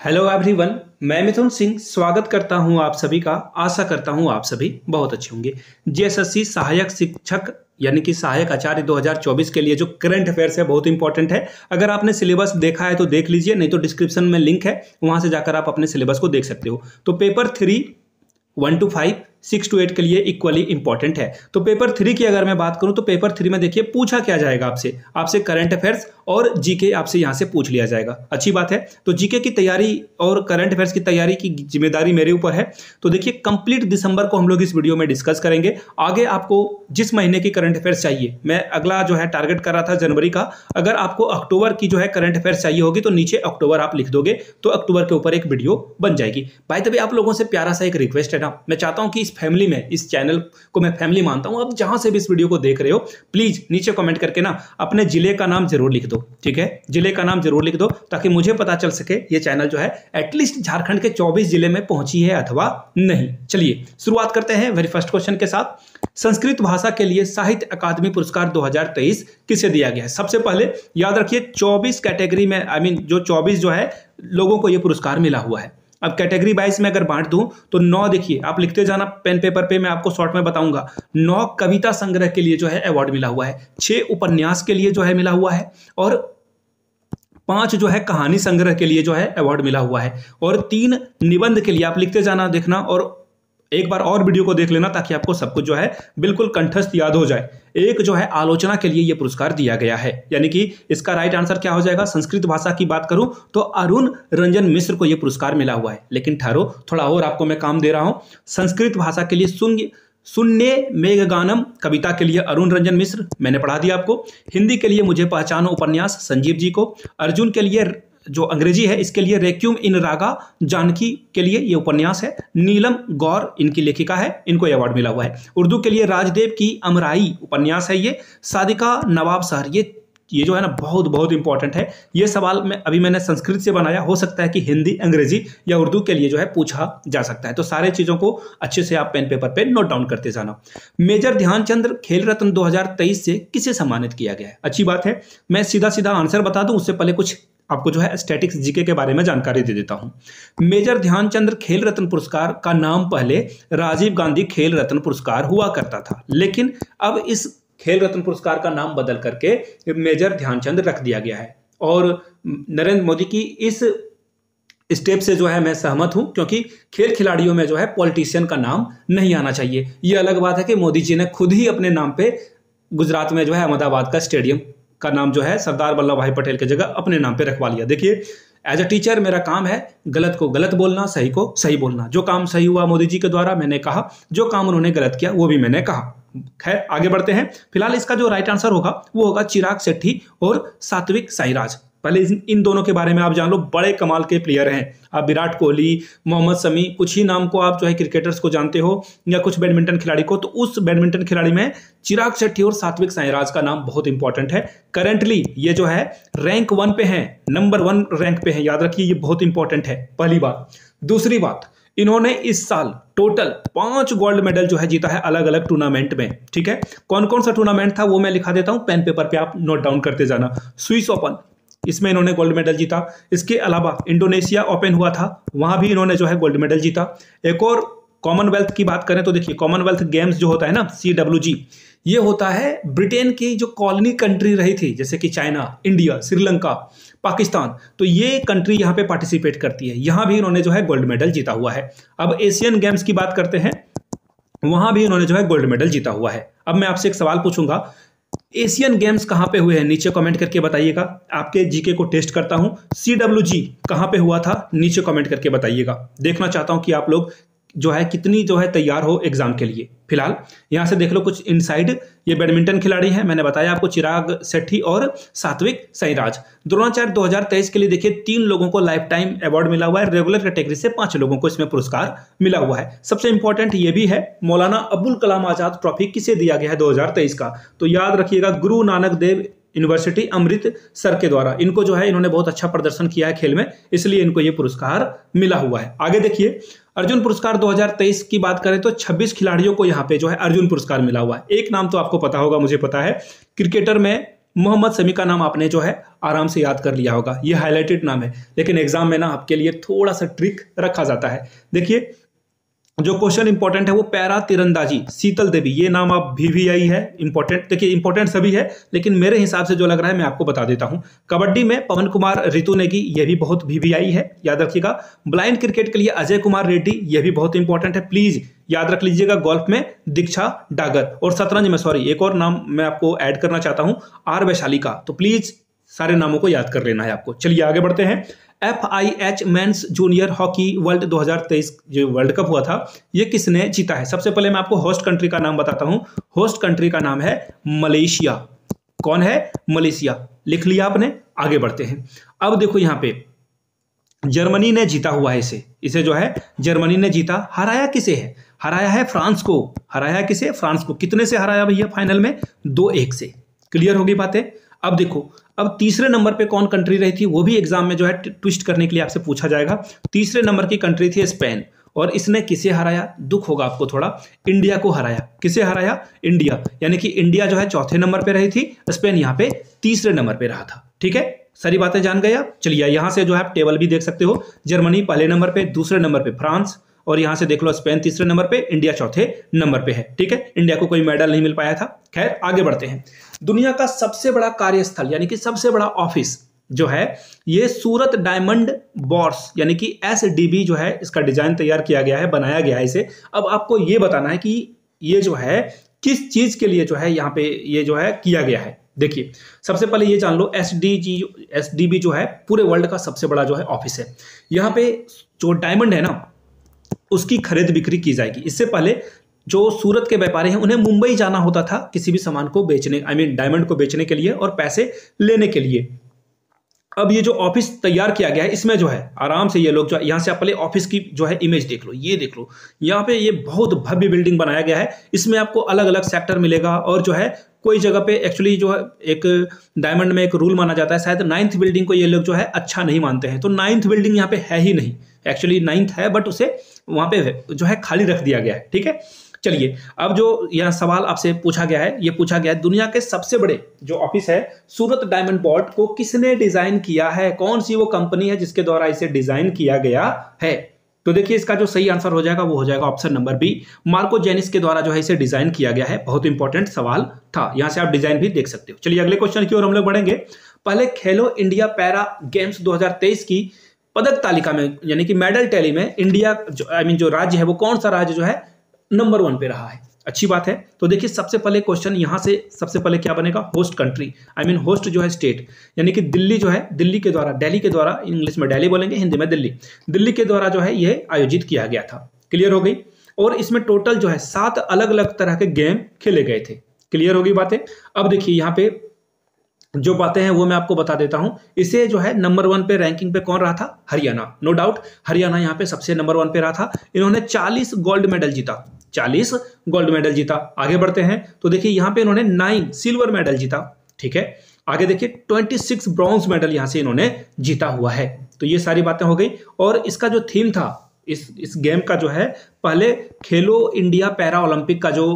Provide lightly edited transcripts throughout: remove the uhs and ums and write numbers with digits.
Hello everyone, मैं मिथुन सिंह स्वागत करता हूं आप सभी का। आशा करता हूं आप सभी बहुत अच्छे होंगे। जीएसएससी सहायक शिक्षक यानी कि सहायक आचार्य 2024 के लिए जो करंट अफेयर्स है बहुत इंपॉर्टेंट है। अगर आपने सिलेबस देखा है तो देख लीजिए, नहीं तो डिस्क्रिप्शन में लिंक है, वहां से जाकर आप अपने सिलेबस को देख सकते हो। तो पेपर 3 1 to 5 6 to 8 के लिए इक्वली इंपॉर्टेंट है। तो पेपर 3 की अगर मैं बात करूं तो पेपर 3 में देखिए पूछा क्या जाएगा आपसे करंट अफेयर्स और जीके आपसे यहां से पूछ लिया जाएगा। अच्छी बात है। तो जीके की तैयारी और करंट अफेयर्स की तैयारी की जिम्मेदारी मेरे ऊपर है। तो देखिए कंप्लीट दिसंबर को हम लोग इस वीडियो में डिस्कस करेंगे। आगे आपको जिस महीने की करंट अफेयर्स चाहिए, मैं अगला जो है टारगेट कर रहा था जनवरी का, अगर आपको अक्टूबर की जो है करंट अफेयर्स चाहिए होगी तो नीचे अक्टूबर आप लिख दोगे तो अक्टूबर के ऊपर एक वीडियो बन जाएगी। भाई तभी आप लोगों से प्यारा सा एक रिक्वेस्ट है ना, मैं चाहता हूं कि इस फैमिली में, इस चैनल को मैं फैमिली मानता हूं, आप जहां से भी इस वीडियो को देख रहे हो प्लीज नीचे कमेंट करके ना अपने जिले का नाम जरूर लिख दो। ठीक है, जिले का नाम जरूर लिख दो ताकि मुझे पता चल सके ये चैनल जो है एटलीस्ट झारखंड के 24 जिले में पहुंची है अथवा नहीं। चलिए शुरुआत करते हैं वेरी फर्स्ट क्वेश्चन के साथ। संस्कृत भाषा के लिए साहित्य अकादमी पुरस्कार 2023 किसे दिया गया है? सबसे पहले याद रखिए 24 कैटेगरी में, जो 24 जो है लोगों को यह पुरस्कार मिला हुआ है। अब कैटेगरी वाइज में अगर बांट दूं तो 9, देखिए आप लिखते जाना पेन पेपर पे, मैं आपको शॉर्ट में बताऊंगा। 9 कविता संग्रह के लिए जो है अवार्ड मिला हुआ है, 6 उपन्यास के लिए जो है मिला हुआ है, और 5 जो है कहानी संग्रह के लिए जो है अवार्ड मिला हुआ है, और 3 निबंध के लिए। आप लिखते जाना, देखना, और एक बार और वीडियो को देख लेना ताकि आपको सब कुछ जो है बिल्कुल कंठस्थ याद हो जाए। एक जो है आलोचना के लिए यह पुरस्कार दिया गया है, यानी कि इसका राइट आंसर क्या हो जाएगा? संस्कृत भाषा की बात करूं तो अरुण रंजन मिश्र को यह पुरस्कार मिला हुआ है। लेकिन ठहरो, थोड़ा और आपको मैं काम दे रहा हूं। संस्कृत भाषा के लिए शून्य मेघगानम कविता के लिए अरुण रंजन मिश्र, मैंने पढ़ा दिया आपको। हिंदी के लिए मुझे पहचानो उपन्यास संजीव जी को। अर्जुन के लिए जो अंग्रेजी है इसके लिए रेक्यूम इन रागा जानकी के लिए ये उपन्यास है। नीलम गौर इनकी लेखिका है, इनको ये अवार्ड मिला हुआ है। उर्दू के लिए राजदेव की अमराई उपन्यास है ये। सादिका नवाब शहर, ये जो है ना बहुत बहुत इंपॉर्टेंट है। ये सवाल मैंने संस्कृत से बनाया, हो सकता है कि हिंदी, अंग्रेजी या उर्दू के लिए जो है पूछा जा सकता है। तो सारे चीजों को अच्छे से आप पेन पेपर पे नोट डाउन करते जाना। मेजर ध्यानचंद खेल रत्न 2023 से किसे सम्मानित किया गया है? अच्छी बात है, मैं सीधा सीधा आंसर बता दूं उससे पहले कुछ आपको जो है स्टैटिक्स जीके के बारे में जानकारी दे देता हूं। मेजर ध्यानचंद खेल रत्न पुरस्कार का नाम पहले राजीव गांधी खेल रत्न पुरस्कार हुआ करता था, लेकिन अब इस खेल रत्न पुरस्कार का नाम बदल करके मेजर ध्यानचंद रख दिया गया है। और नरेंद्र मोदी की इस स्टेप से जो है मैं सहमत हूं, क्योंकि खेल खिलाड़ियों में जो है पॉलिटिशियन का नाम नहीं आना चाहिए। यह अलग बात है कि मोदी जी ने खुद ही अपने नाम पे गुजरात में जो है अहमदाबाद का स्टेडियम का नाम जो है सरदार वल्लभ भाई पटेल की जगह अपने नाम पे रखवा लिया। देखिए एज अ टीचर मेरा काम है गलत को गलत बोलना, सही को सही बोलना। जो काम सही हुआ मोदी जी के द्वारा मैंने कहा, जो काम उन्होंने गलत किया वो भी मैंने कहा। खैर आगे बढ़ते हैं। फिलहाल इसका जो राइट आंसर होगा वो होगा चिराग शेट्टी और सात्विक साईराज। पहले इन दोनों के बारे में आप जान लो, बड़े कमाल के प्लेयर हैं। आप विराट कोहली, मोहम्मद शमी, कुछ ही नाम को आप जो है क्रिकेटर्स को जानते हो, या कुछ बैडमिंटन खिलाड़ी को, तो उस बैडमिंटन खिलाड़ी में चिराग शेट्टी और सात्विक साईराज का नाम बहुत इंपॉर्टेंट है। करंटली ये जो है रैंक 1 पे है, नंबर 1 रैंक पे है, याद रखिए ये बहुत इंपॉर्टेंट है, पहली बात। दूसरी बात, इन्होंने इस साल टोटल 5 गोल्ड मेडल जो है जीता है अलग अलग टूर्नामेंट में। ठीक है, कौन कौन सा टूर्नामेंट था वो मैं लिखा देता हूं, पेन पेपर पे आप नोट डाउन करते जाना। स्विस ओपन, इसमें इन्होंने गोल्ड मेडल जीता। इसके अलावा इंडोनेशिया ओपन हुआ था, वहां भी इन्होंने जो है गोल्ड मेडल जीता। एक और कॉमनवेल्थ की बात करें तो देखिए कॉमनवेल्थ गेम्स जो होता है ना, CWG, ये होता है ब्रिटेन की जो कॉलोनी कंट्री रही थी, जैसे कि चाइना, इंडिया, श्रीलंका, पाकिस्तान, तो ये कंट्री यहाँ पे पार्टिसिपेट करती है। यहाँ भी इन्होंने जो है गोल्ड मेडल जीता हुआ है। अब एशियन गेम्स की बात करते हैं, वहां भी इन्होंने जो है गोल्ड मेडल जीता हुआ है। अब मैं आपसे एक सवाल पूछूंगा, एशियन गेम्स कहां पे हुए हैं? नीचे कमेंट करके बताइएगा। आपके जीके को टेस्ट करता हूं। CWG कहां पे हुआ था? नीचे कमेंट करके बताइएगा। देखना चाहता हूं कि आप लोग जो है कितनी जो है तैयार हो एग्जाम के लिए। फिलहाल यहां से देख लो कुछ इनसाइड। ये बैडमिंटन खिलाड़ी हैं, मैंने बताया आपको, चिराग शेट्टी और सात्विक साईराज। द्रोणाचार्य 2023 के लिए देखिए 3 लोगों को लाइफ टाइम अवार्ड मिला हुआ है। रेगुलर कैटेगरी से 5 लोगों को इसमें पुरस्कार मिला हुआ है। सबसे इंपॉर्टेंट ये भी है, मौलाना अबुल कलाम आजाद ट्रॉफी किसे दिया गया है 2023 का? तो याद रखिएगा गुरु नानक देव यूनिवर्सिटी अमृतसर के द्वारा। इनको जो है इन्होंने बहुत अच्छा प्रदर्शन किया है खेल में, इसलिए इनको ये पुरस्कार मिला हुआ है। आगे देखिए अर्जुन पुरस्कार 2023 की बात करें तो 26 खिलाड़ियों को यहाँ पे जो है अर्जुन पुरस्कार मिला हुआ है। एक नाम तो आपको पता होगा, मुझे पता है, क्रिकेटर में मोहम्मद शमी का नाम आपने जो है आराम से याद कर लिया होगा, ये हाईलाइटेड नाम है, लेकिन एग्जाम में ना आपके लिए थोड़ा सा ट्रिक रखा जाता है। देखिए जो क्वेश्चन इंपॉर्टेंट है वो पैरा तीरंदाजी शीतल देवी, ये नाम आप वीवीआई है इंपॉर्टेंट। देखिए इंपॉर्टेंट सभी है, लेकिन मेरे हिसाब से जो लग रहा है मैं आपको बता देता हूं। कबड्डी में पवन कुमार रितु नेगी, ये भी बहुत वीवीआई है, याद रखिएगा। ब्लाइंड क्रिकेट के लिए अजय कुमार रेड्डी, ये भी बहुत इंपॉर्टेंट है, प्लीज याद रख लीजिएगा। गोल्फ में दीक्षा डागर, और शतरंज में सॉरी एक और नाम मैं आपको ऐड करना चाहता हूं, आर वैशाली का। तो प्लीज सारे नामों को याद कर लेना है आपको। चलिए आगे बढ़ते हैं। FIH mains junior hockey world 2023 जो वर्ल्ड कप हुआ था, ये किसने जीता है? सबसे पहले मैं आपको होस्ट कंट्री का नाम बताता हूं। होस्ट कंट्री का नाम है मलेशिया। कौन है? मलेशिया। लिख लिया आपने? आगे बढ़ते हैं। अब देखो यहां पे जर्मनी ने जीता हुआ है इसे जो है जर्मनी ने जीता। हराया किसे है? हराया है फ्रांस को। हराया किसे? फ्रांस को। कितने से हराया भैया? फाइनल में 2-1 से। क्लियर होगी बातें? अब देखो, अब तीसरे नंबर पे कौन कंट्री रही थी, वो भी एग्जाम में जो है ट्विस्ट करने के लिए आपसे पूछा जाएगा। तीसरे नंबर की कंट्री थी स्पेन, और इसने किसे हराया? दुख होगा आपको थोड़ा, इंडिया को हराया। किसे हराया? इंडिया। यानी कि इंडिया जो है चौथे नंबर पे रही थी, स्पेन यहाँ पे तीसरे नंबर पे रहा था। ठीक है, सारी बातें जान गए आप। चलिए यहां से जो है आप टेबल भी देख सकते हो। जर्मनी पहले नंबर पे, दूसरे नंबर पे फ्रांस, और यहां से देख लो स्पेन तीसरे नंबर पे, इंडिया चौथे नंबर पे है। ठीक है, इंडिया को कोई मेडल नहीं मिल पाया था। खैर आगे बढ़ते हैं। दुनिया का सबसे बड़ा कार्यस्थल यानी कि सबसे बड़ा ऑफिस जो है ये सूरत डायमंड बॉर्स यानी कि SDB जो है इसका डिजाइन तैयार किया गया है, बनाया गया है इसे। अब आपको ये बताना है कि ये जो है किस चीज के लिए जो है यहाँ पे ये जो है किया गया है। देखिए सबसे पहले ये जान लो, SDB जो है पूरे वर्ल्ड का सबसे बड़ा जो है ऑफिस है। यहाँ पे जो डायमंड है ना उसकी खरीद बिक्री की जाएगी। इससे पहले जो सूरत के व्यापारी हैं उन्हें मुंबई जाना होता था किसी भी सामान को बेचने, डायमंड को बेचने के लिए और पैसे लेने के लिए। अब ये जो ऑफिस तैयार किया गया है इसमें जो है आराम से ये लोग जो है, यहाँ से आप पहले ऑफिस की जो है इमेज देख लो, ये देख लो। यहाँ पे ये बहुत भव्य बिल्डिंग बनाया गया है। इसमें आपको अलग अलग सेक्टर मिलेगा, और जो है कोई जगह पे एक्चुअली जो है एक डायमंड में एक रूल माना जाता है, शायद 9th बिल्डिंग को ये लोग जो है अच्छा नहीं मानते हैं, तो 9th बिल्डिंग यहाँ पे है ही नहीं। एक्चुअली 9th है बट उसे वहां पे जो है खाली रख दिया गया है। ठीक है, चलिए अब जो यह सवाल आपसे पूछा गया है, ये पूछा गया है दुनिया के सबसे बड़े जो ऑफिस है सूरत डायमंड बोर्ड को किसने डिजाइन किया है? कौन सी वो कंपनी है जिसके द्वारा इसे डिजाइन किया गया है? तो देखिए इसका जो सही आंसर हो जाएगा वो हो जाएगा option number B, Marco Janis के द्वारा जो है इसे डिजाइन किया गया है। बहुत इंपॉर्टेंट सवाल था, यहां से आप डिजाइन भी देख सकते हो। चलिए अगले क्वेश्चन की ओर हम लोग बढ़ेंगे। पहले खेलो इंडिया पैरा गेम्स 2023 की पदक तालिका में यानी कि मेडल टैली में इंडिया जो राज्य है वो कौन सा राज्य जो है नंबर 1 पे रहा है? अच्छी बात है। तो देखिए सबसे पहले क्वेश्चन यहां से सबसे पहले क्या बनेगा? होस्ट कंट्री होस्ट जो है स्टेट, यानी कि दिल्ली जो है दिल्ली के द्वारा, दिल्ली के द्वारा, इंग्लिश में दिल्ली बोलेंगे, हिंदी में दिल्ली, दिल्ली के द्वारा जो है ये आयोजित किया गया था। क्लियर हो गई? और इसमें टोटल जो है 7 अलग अलग तरह के गेम खेले गए थे। क्लियर होगी बातें? अब देखिए यहाँ पे जो बातें हैं वो मैं आपको बता देता हूं। इसे जो है नंबर 1 पे रैंकिंग पे कौन रहा था? हरियाणा। नो डाउट हरियाणा यहाँ पे सबसे नंबर 1 पे रहा था। इन्होंने 40 गोल्ड मेडल जीता, 40 गोल्ड मेडल जीता। आगे बढ़ते हैं तो देखिए यहाँ पे इन्होंने 9 सिल्वर मेडल जीता। ठीक है, आगे देखिए 26 ब्रॉन्ज मेडल यहाँ से इन्होंने जीता हुआ है। तो ये सारी बातें हो गई। और इसका जो थीम था इस गेम का जो है, पहले खेलो इंडिया पैरा ओलंपिक का जो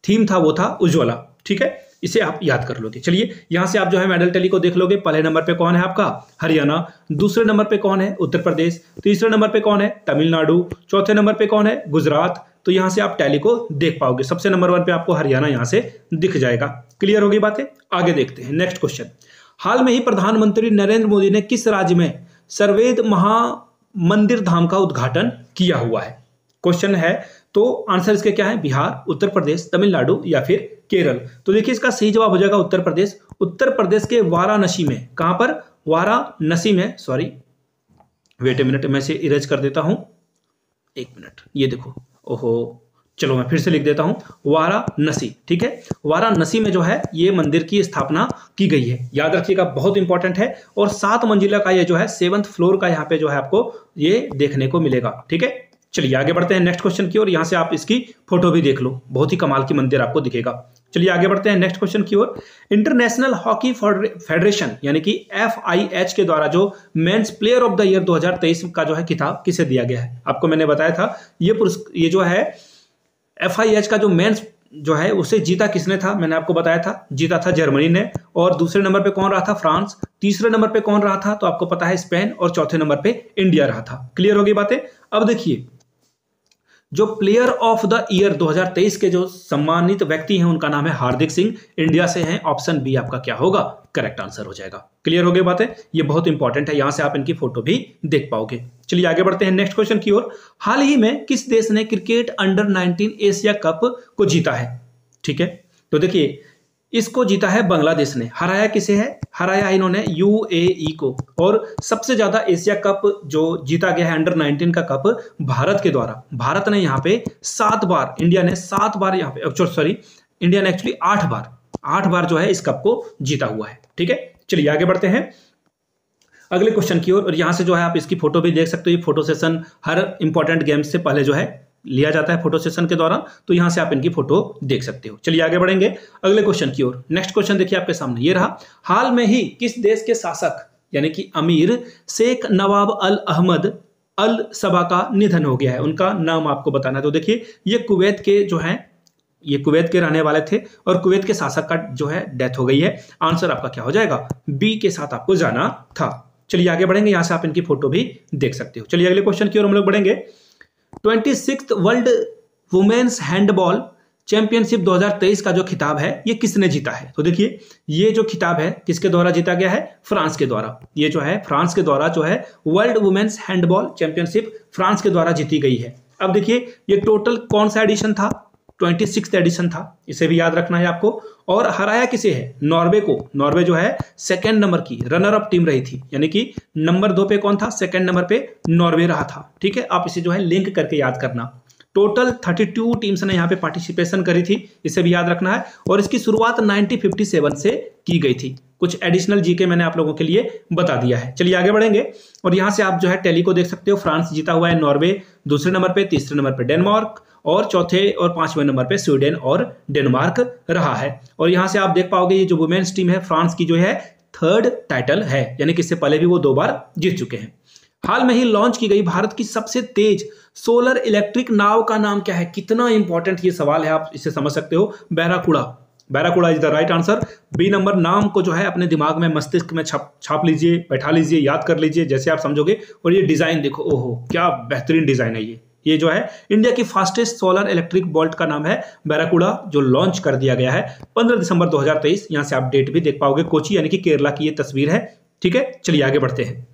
थीम था वो था उज्ज्वला। ठीक है, इसे आप याद कर लोगे। चलिए यहां से आप जो है मेडल टैली को देख लोगे। पहले नंबर पे कौन है आपका? हरियाणा। दूसरे नंबर पे कौन है? उत्तर प्रदेश। तीसरे नंबर पे कौन है? तमिलनाडु। चौथे नंबर पे कौन है? गुजरात। तो यहां से आप टैली को देख पाओगे। सबसे नंबर 1 पे आपको हरियाणा यहां से दिख जाएगा। क्लियर होगी बातें? आगे देखते हैं नेक्स्ट क्वेश्चन। हाल में ही प्रधानमंत्री नरेंद्र मोदी ने किस राज्य में सर्वेद महामंदिर धाम का उद्घाटन किया हुआ है? क्वेश्चन है, तो आंसर इसके क्या है? बिहार, उत्तर प्रदेश, तमिलनाडु या फिर केरल। तो देखिए इसका सही जवाब हो जाएगा उत्तर प्रदेश। उत्तर प्रदेश के वाराणसी में। कहां पर? वाराणसी में। सॉरी वेट ए मिनट, मैं इसे इरेज कर देता हूं, एक मिनट। ये देखो, ओहो, चलो मैं फिर से लिख देता हूं, वाराणसी। ठीक है, वाराणसी में जो है ये मंदिर की स्थापना की गई है। याद रखिएगा, बहुत इंपॉर्टेंट है। और 7 मंजिला का ये जो है 7th फ्लोर का यहाँ पे जो है आपको ये देखने को मिलेगा। ठीक है, चलिए आगे बढ़ते हैं नेक्स्ट क्वेश्चन की ओर। यहां से आप इसकी फोटो भी देख लो, बहुत ही कमाल की मंदिर आपको दिखेगा। चलिए आगे बढ़ते हैं नेक्स्ट क्वेश्चन की ओर। इंटरनेशनल हॉकी फेडरेशन यानी कि FIH के द्वारा जो men's player of the year 2023 का जो है खिताब किसे दिया गया है? आपको मैंने बताया था ये जो है FIH का जो मेंस जो है उसे जीता किसने था, मैंने आपको बताया था, जीता था जर्मनी ने। और दूसरे नंबर पे कौन रहा था, फ्रांस। तीसरे नंबर पे कौन रहा था, तो आपको पता है स्पेन। और चौथे नंबर पे इंडिया रहा था। क्लियर हो गई बातें। अब देखिए जो प्लेयर ऑफ द ईयर 2023 के जो सम्मानित व्यक्ति हैं उनका नाम है हार्दिक सिंह, इंडिया से हैं। ऑप्शन बी आपका क्या होगा, करेक्ट आंसर हो जाएगा। क्लियर हो गई बातें, ये बहुत इंपॉर्टेंट है, यहां से आप इनकी फोटो भी देख पाओगे। चलिए आगे बढ़ते हैं नेक्स्ट क्वेश्चन की ओर। हाल ही में किस देश ने क्रिकेट अंडर 19 एशिया कप को जीता है। ठीक है, तो देखिए इसको जीता है बांग्लादेश ने। हराया किसे है, हराया इन्होंने यूएई को। और सबसे ज्यादा एशिया कप जो जीता गया है अंडर 19 का कप भारत के द्वारा। भारत ने यहाँ पे 7 बार, इंडिया ने 7 बार यहाँ पे, सॉरी इंडिया ने एक्चुअली 8 बार जो है इस कप को जीता हुआ है। ठीक है, चलिए आगे बढ़ते हैं अगले क्वेश्चन की ओर। और यहां से जो है आप इसकी फोटो भी देख सकते हो। ये फोटो सेशन हर इंपॉर्टेंट गेम्स से पहले जो है लिया जाता है फोटो सेशन के दौरान, तो यहां से आप इनकी फोटो देख सकते हो। चलिए आगे बढ़ेंगे अगले क्वेश्चन की ओर। नेक्स्ट क्वेश्चन देखिए आपके सामने ये रहा। हाल में ही किस देश के शासक यानी कि अमीर शेख नवाब अल अहमद अल सबा का निधन हो गया है, उनका नाम आपको बताना है। तो देखिए ये कुवैत के जो है, ये कुवैत के रहने वाले थे और कुवैत के शासक का जो है डेथ हो गई है। आंसर आपका क्या हो जाएगा, बी के साथ आपको जाना था। चलिए आगे बढ़ेंगे, यहां से आप इनकी फोटो भी देख सकते हो। चलिए अगले क्वेश्चन की ओर हम लोग बढ़ेंगे। 26th world women's handball championship 2023 का जो खिताब है ये किसने जीता है। तो देखिए ये जो खिताब है किसके द्वारा जीता गया है, फ्रांस के द्वारा। ये जो है फ्रांस के द्वारा जो है world women's handball championship France के द्वारा जीती गई है। अब देखिए ये टोटल कौन सा एडिशन था, 26th एडिशन था, इसे भी याद रखना है आपको। और हराया किसे है, नॉर्वे को। नॉर्वे जो है सेकंड नंबर की रनर अप टीम रही थी, यानी कि नंबर 2 पे कौन था, सेकंड नंबर पे नॉर्वे रहा था। ठीक है, आप इसे जो है लिंक करके याद करना। टोटल 32 टीम्स ने यहाँ पे पार्टिसिपेशन करी थी, इसे भी याद रखना है। और इसकी शुरुआत 1957 से की गई थी। कुछ एडिशनल जीके मैंने आप लोगों के लिए बता दिया है। चलिए आगे बढ़ेंगे और यहां से आप जो है टैली को देख सकते हो। फ्रांस जीता हुआ है, नॉर्वे दूसरे नंबर पे, तीसरे नंबर पे डेनमार्क और चौथे और 5वें नंबर पे स्वीडन और डेनमार्क रहा है। और यहां से आप देख पाओगे ये जो वुमेन्स टीम है फ्रांस की जो है 3rd टाइटल है, यानी कि इससे पहले भी वो 2 बार जीत चुके हैं। हाल में ही लॉन्च की गई भारत की सबसे तेज सोलर इलेक्ट्रिक नाव का नाम क्या है। कितना इंपॉर्टेंट ये सवाल है, आप इसे समझ सकते हो। Barracuda, barracuda is the right answer. B number, नाम को जो है अपने दिमाग में मस्तिष्क में छाप लीजिए, बैठा लीजिए, याद कर लीजिए जैसे आप समझोगे। और ये डिजाइन देखो, ओहो क्या बेहतरीन डिजाइन है। ये जो है इंडिया की फास्टेस्ट सोलर इलेक्ट्रिक बोल्ट का नाम है बैराकुड़ा, जो लॉन्च कर दिया गया है 15 दिसंबर 2023। यहां से आप डेट भी देख पाओगे, कोची यानी कि केरला की ये तस्वीर है। ठीक है, चलिए आगे बढ़ते हैं।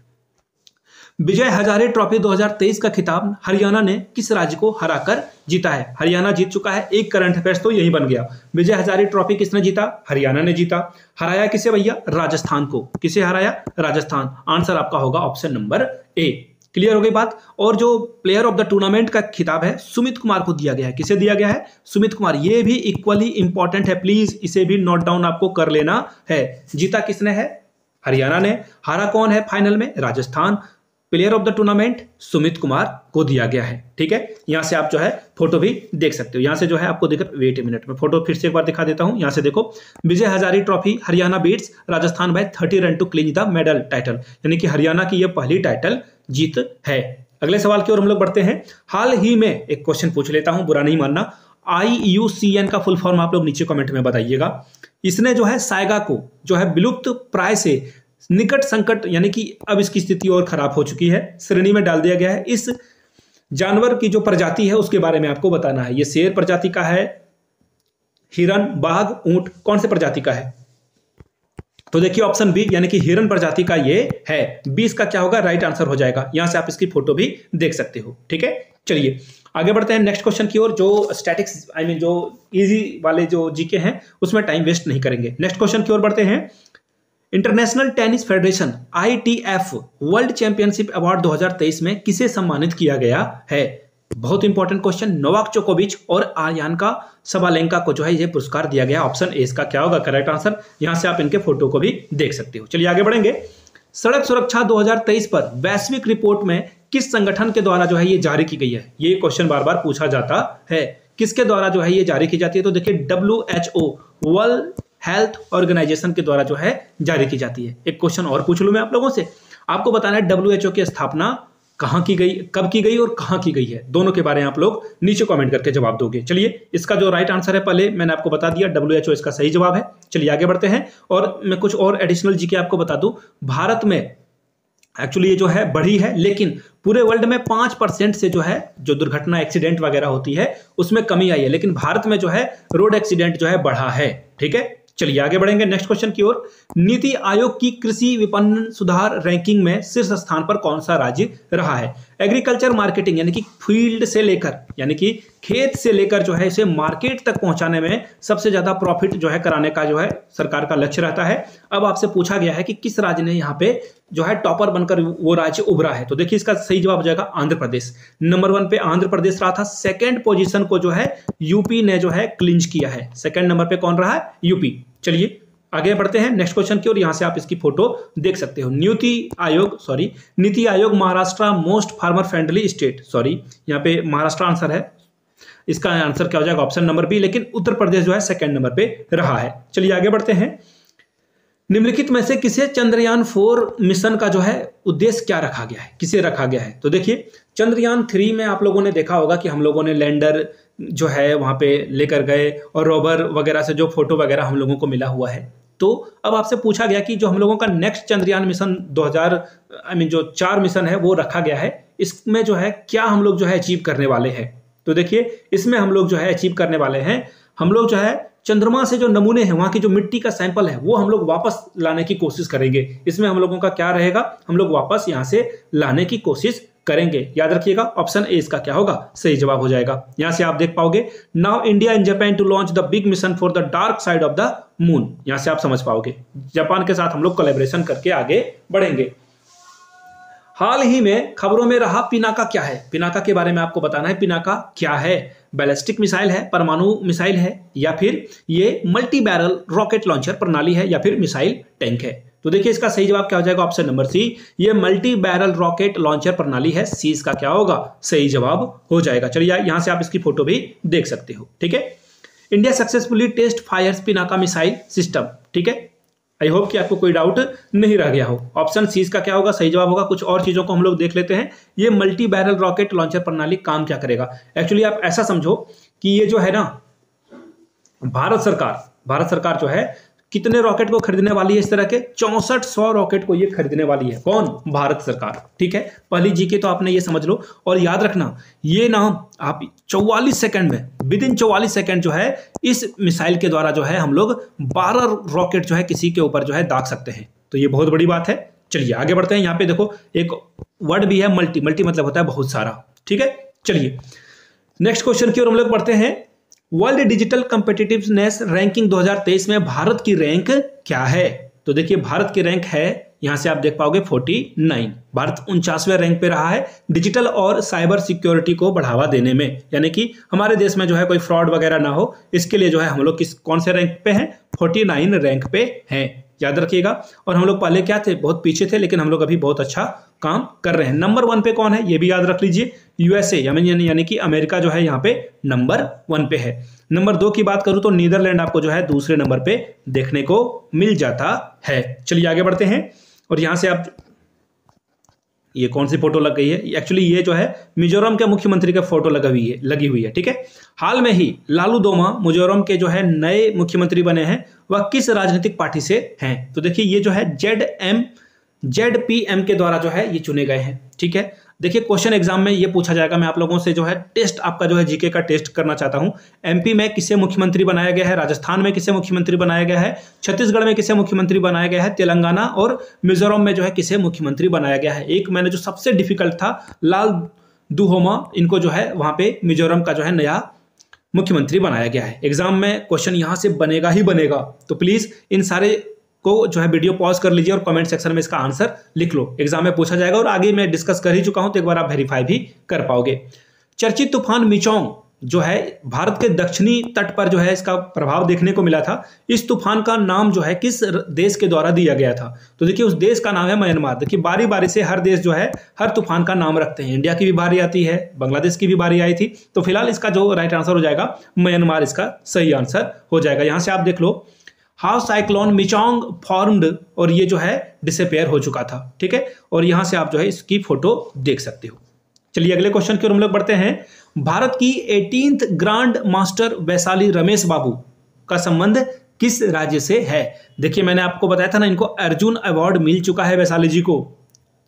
विजय हजारे ट्रॉफी 2023 का खिताब हरियाणा ने किस राज्य को हराकर जीता है। हरियाणा जीत चुका है। एक करंट अफेयर्स तो यही बन गया। विजय हजारे ट्रॉफी किसने जीता, हरियाणा ने जीता। हराया किसे भैया, राजस्थान को। किसे हराया, राजस्थान। आंसर आपका होगा ऑप्शन नंबर ए। क्लियर हो गई बात। और जो प्लेयर ऑफ द टूर्नामेंट का खिताब है सुमित कुमार को दिया गया है। किसे दिया गया है, सुमित कुमार। ये भी इक्वली इंपॉर्टेंट है, प्लीज इसे भी नोट डाउन आपको कर लेना है। जीता किसने है, हरियाणा ने। हारा कौन है फाइनल में, Rajasthan. Player of the tournament Sumit Kumar को दिया गया है। ठीक है, यहां से आप जो है फोटो भी देख सकते हो। यहां से जो है आपको दिख, वेट ए मिनट में फोटो फिर से एक बार दिखा देता हूं। यहां से देखो, Vijay Hazare trophy Haryana beats Rajasthan by 30 run to clean the medal title, यानी कि हरियाणा की यह पहली टाइटल जीत है। अगले सवाल की ओर हम लोग बढ़ते हैं। हाल ही में एक क्वेश्चन पूछ लेता हूं, बुरा नहीं मानना। IUCN का फुल फॉर्म आप लोग नीचे कमेंट में बताइएगा। इसने जो है साइगा को जो है विलुप्त प्राय से निकट संकट, यानी कि अब इसकी स्थिति और खराब हो चुकी है, श्रेणी में डाल दिया गया है। इस जानवर की जो प्रजाति है उसके बारे में आपको बताना है। ये शेर प्रजाति का है, हिरन, बाघ, ऊंट, कौन से प्रजाति का है। तो देखिए ऑप्शन बी, यानी कि हिरन प्रजाति का ये है। 20 का क्या होगा, राइट आंसर हो जाएगा। यहां से आप इसकी फोटो भी देख सकते हो। ठीक है, चलिए आगे बढ़ते हैं नेक्स्ट क्वेश्चन की ओर। जो स्टैटिक्स जो इजी वाले जो जीके हैं उसमें टाइम वेस्ट नहीं करेंगे। नेक्स्ट क्वेश्चन की ओर बढ़ते हैं। International tennis federation ITF world championship award 2023 में किसे सम्मानित किया गया है। बहुत इंपॉर्टेंट क्वेश्चन। नोवाक जोकोविच और आर्यानका सबालेंका को जो है ये पुरस्कार दिया गया। ऑप्शन ए इसका क्या होगा, करेक्ट आंसर। यहां से आप इनके फोटो को भी देख सकते हो। चलिए आगे बढ़ेंगे। सड़क सुरक्षा 2023 पर वैश्विक रिपोर्ट में किस संगठन के द्वारा जो है ये जारी की गई है। ये क्वेश्चन बार बार पूछा जाता है, किसके द्वारा जो है ये जारी की जाती है। तो देखिए WHO वर्ल्ड हेल्थ ऑर्गेनाइजेशन के द्वारा जो है जारी की जाती है। एक क्वेश्चन और पूछ लूं मैं आप लोगों से, आपको बताना है WHO की स्थापना कहाँ की गई, कब की गई और कहाँ की गई है, दोनों के बारे में आप लोग नीचे कमेंट करके जवाब दोगे। चलिए, इसका जो राइट आंसर है पहले मैंने आपको बता दिया, WHO इसका सही जवाब है। चलिए आगे बढ़ते हैं और मैं कुछ और एडिशनल जीके आपको बता दूं। भारत में एक्चुअली ये जो है बढ़ी है, लेकिन पूरे वर्ल्ड में 5% से जो है जो दुर्घटना एक्सीडेंट वगैरह होती है उसमें कमी आई है, लेकिन भारत में जो है रोड एक्सीडेंट जो है बढ़ा है। ठीक है, चलिए आगे बढ़ेंगे नेक्स्ट क्वेश्चन की ओर। नीति आयोग की कृषि विपणन सुधार रैंकिंग में शीर्ष स्थान पर कौन सा राज्य रहा है? एग्रीकल्चर मार्केटिंग यानी कि फील्ड से लेकर, यानी कि खेत से लेकर जो है इसे मार्केट तक पहुंचाने में सबसे ज्यादा प्रॉफिट जो है कराने का जो है सरकार का लक्ष्य रहता है। अब आपसे पूछा गया है कि किस राज्य ने यहाँ पे जो है टॉपर बनकर वो राज्य उभरा है, तो देखिए इसका सही जवाब हो जाएगा आंध्र प्रदेश। नंबर 1 पे आंध्र प्रदेश रहा था। सेकेंड पोजीशन को जो है यूपी ने जो है क्लिंच किया है। सेकेंड नंबर पे कौन रहा है? यूपी। चलिए आगे बढ़ते हैं नेक्स्ट क्वेश्चन की ओर। यहां से आप इसकी फोटो देख सकते हो। NITI Aayog Maharashtra most farmer friendly state, यहाँ पे महाराष्ट्र आंसर है, इसका आंसर क्या हो जाएगा? ऑप्शन नंबर बी, लेकिन उत्तर प्रदेश जो है सेकंड नंबर पे रहा है। चलिए आगे बढ़ते हैं। निम्नलिखित में से किसे चंद्रयान 4 मिशन का जो है उद्देश्य क्या रखा गया है, किसे रखा गया है? तो देखिए चंद्रयान 3 में आप लोगों ने देखा होगा कि हम लोगों ने लैंडर जो है वहां पे लेकर गए और रोवर वगैरह से जो फोटो वगैरह हम लोगों को मिला हुआ है। तो अब आपसे पूछा गया कि जो हम लोगों का नेक्स्ट चंद्रयान मिशन 4 मिशन है वो रखा गया है, इसमें जो है क्या हम लोग जो है अचीव करने वाले हैं? तो देखिए इसमें हम लोग जो है अचीव करने वाले हैं, हम लोग जो है चंद्रमा से जो नमूने हैं, वहां की जो मिट्टी का सैंपल है वो हम लोग वापस लाने की कोशिश करेंगे। इसमें हम लोगों का क्या रहेगा? हम लोग वापस यहां से लाने की कोशिश करेंगे। याद रखिएगा ऑप्शन ए इसका क्या होगा? सही जवाब हो जाएगा। यहां से आप देख पाओगे, now India and Japan to launch the big mission for the dark side of the moon. यहां से आप समझ पाओगे जापान के साथ हम लोग कोलैबोरेशन करके आगे बढ़ेंगे। हाल ही में खबरों में रहा पिनाका क्या है? पिनाका के बारे में आपको बताना है। पिनाका क्या है? बैलिस्टिक मिसाइल है, परमाणु मिसाइल है, या फिर ये मल्टी बैरल रॉकेट लॉन्चर प्रणाली है, या फिर मिसाइल टैंक है? तो देखिए इसका सही जवाब क्या हो जाएगा? ऑप्शन नंबर सी, ये मल्टी बैरल रॉकेट लॉन्चर प्रणाली है। सी इसका क्या होगा? सही जवाब हो जाएगा। चलिए यहां से आप इसकी फोटो भी देख सकते हो। ठीक है, India successfully test fires Pinaka missile system. ठीक है, आई होप कि आपको कोई डाउट नहीं रह गया हो। ऑप्शन सी इसका क्या होगा? सही जवाब होगा। कुछ और चीजों को हम लोग देख लेते हैं। ये मल्टी बैरल रॉकेट लॉन्चर प्रणाली काम क्या करेगा? एक्चुअली आप ऐसा समझो कि ये जो है ना, भारत सरकार जो है कितने रॉकेट को खरीदने वाली है? इस तरह के 6400 रॉकेट को ये खरीदने वाली है। कौन? भारत सरकार। ठीक है, पहली जीके तो आपने ये समझ लो, और याद रखना ये ना आप 44 सेकंड में, विद इन 44 सेकंड जो है इस मिसाइल के द्वारा जो है हम लोग 12 रॉकेट जो है किसी के ऊपर जो है दाग सकते हैं। तो ये बहुत बड़ी बात है। चलिए आगे बढ़ते हैं। यहाँ पे देखो एक वर्ड भी है, मल्टी। मल्टी मतलब होता है बहुत सारा। ठीक है, चलिए नेक्स्ट क्वेश्चन की ओर हम लोग बढ़ते हैं। वर्ल्ड डिजिटल कॉम्पिटिटिवनेस रैंकिंग 2023 में भारत की रैंक क्या है? तो देखिए भारत की रैंक है, यहां से आप देख पाओगे 49। भारत 49वें रैंक पे रहा है डिजिटल और साइबर सिक्योरिटी को बढ़ावा देने में, यानी कि हमारे देश में जो है कोई फ्रॉड वगैरह ना हो, इसके लिए जो है हम लोग कौन से रैंक पे हैं? 49 रैंक पे हैं। याद रखिएगा। और हम लोग पहले क्या थे? बहुत पीछे थे, लेकिन हम लोग अभी बहुत अच्छा काम कर रहे हैं। नंबर 1 पे कौन है? ये भी याद रख लीजिए, यूएसए यानी कि अमेरिका जो है यहाँ पे नंबर 1 पे है। नंबर 2 की बात करूं तो नीदरलैंड आपको जो है दूसरे नंबर पे देखने को मिल जाता है। चलिए आगे बढ़ते हैं। और यहां से आप, ये कौन सी फोटो लग गई है? एक्चुअली ये जो है मिजोरम के मुख्यमंत्री का फोटो लगी हुई है। ठीक है, हाल में ही लालू दोमा मिजोरम के जो है नए मुख्यमंत्री बने हैं, वह किस राजनीतिक पार्टी से हैं? तो देखिए ये जो है ZPM के द्वारा जो है ये चुने गए हैं। ठीक है, देखिए क्वेश्चन एग्जाम में ये पूछा जाएगा। मैं आप लोगों से जो है टेस्ट आपका जो है जीके का टेस्ट करना चाहता हूं। एमपी में किसे मुख्यमंत्री बनाया गया है? राजस्थान में किसे मुख्यमंत्री बनाया गया है? छत्तीसगढ़ में किसे मुख्यमंत्री बनाया गया है? तेलंगाना और मिजोरम में जो है किसे मुख्यमंत्री बनाया गया है? एक मैंने जो सबसे डिफिकल्ट था, लाल दुहोमा, इनको जो है वहां पे मिजोरम का जो है नया मुख्यमंत्री बनाया गया है। एग्जाम में क्वेश्चन यहां से बनेगा ही बनेगा, तो प्लीज इन सारे को जो है वीडियो पॉज कर लीजिए और कमेंट सेक्शन में इसका आंसर लिख लो। एग्जाम में पूछा जाएगा और आगे मैं डिस्कस कर ही चुका हूं, तो एक बार आप वेरीफाई भी कर पाओगे। चर्चित तूफान मिचोंग जो है भारत के दक्षिणी तट पर जो है इसका प्रभाव देखने को मिला था। इस तूफान का नाम जो है किस देश के द्वारा दिया गया था? तो देखिए उस देश का नाम है म्यांमार। देखिए बारी बारी से हर देश जो है हर तूफान का नाम रखते हैं। इंडिया की भी बारी आती है, बांग्लादेश की भी बारी आई थी। तो फिलहाल इसका जो राइट आंसर हो जाएगा म्यांमार, इसका सही आंसर हो जाएगा। यहां से आप देख लो, हाउ साइक्लोन मिचोंग फॉर्म्ड, और ये जो है डिसअपेयर हो चुका था। ठीक है, और यहां से आप जो है इसकी फोटो देख सकते हो। चलिए अगले क्वेश्चन की ओर हम लोग बढ़ते हैं। भारत की 18th grand master Vaishali Ramesh Babu का संबंध किस राज्य से है? देखिए मैंने आपको बताया था ना, इनको अर्जुन अवार्ड मिल चुका है वैशाली जी को,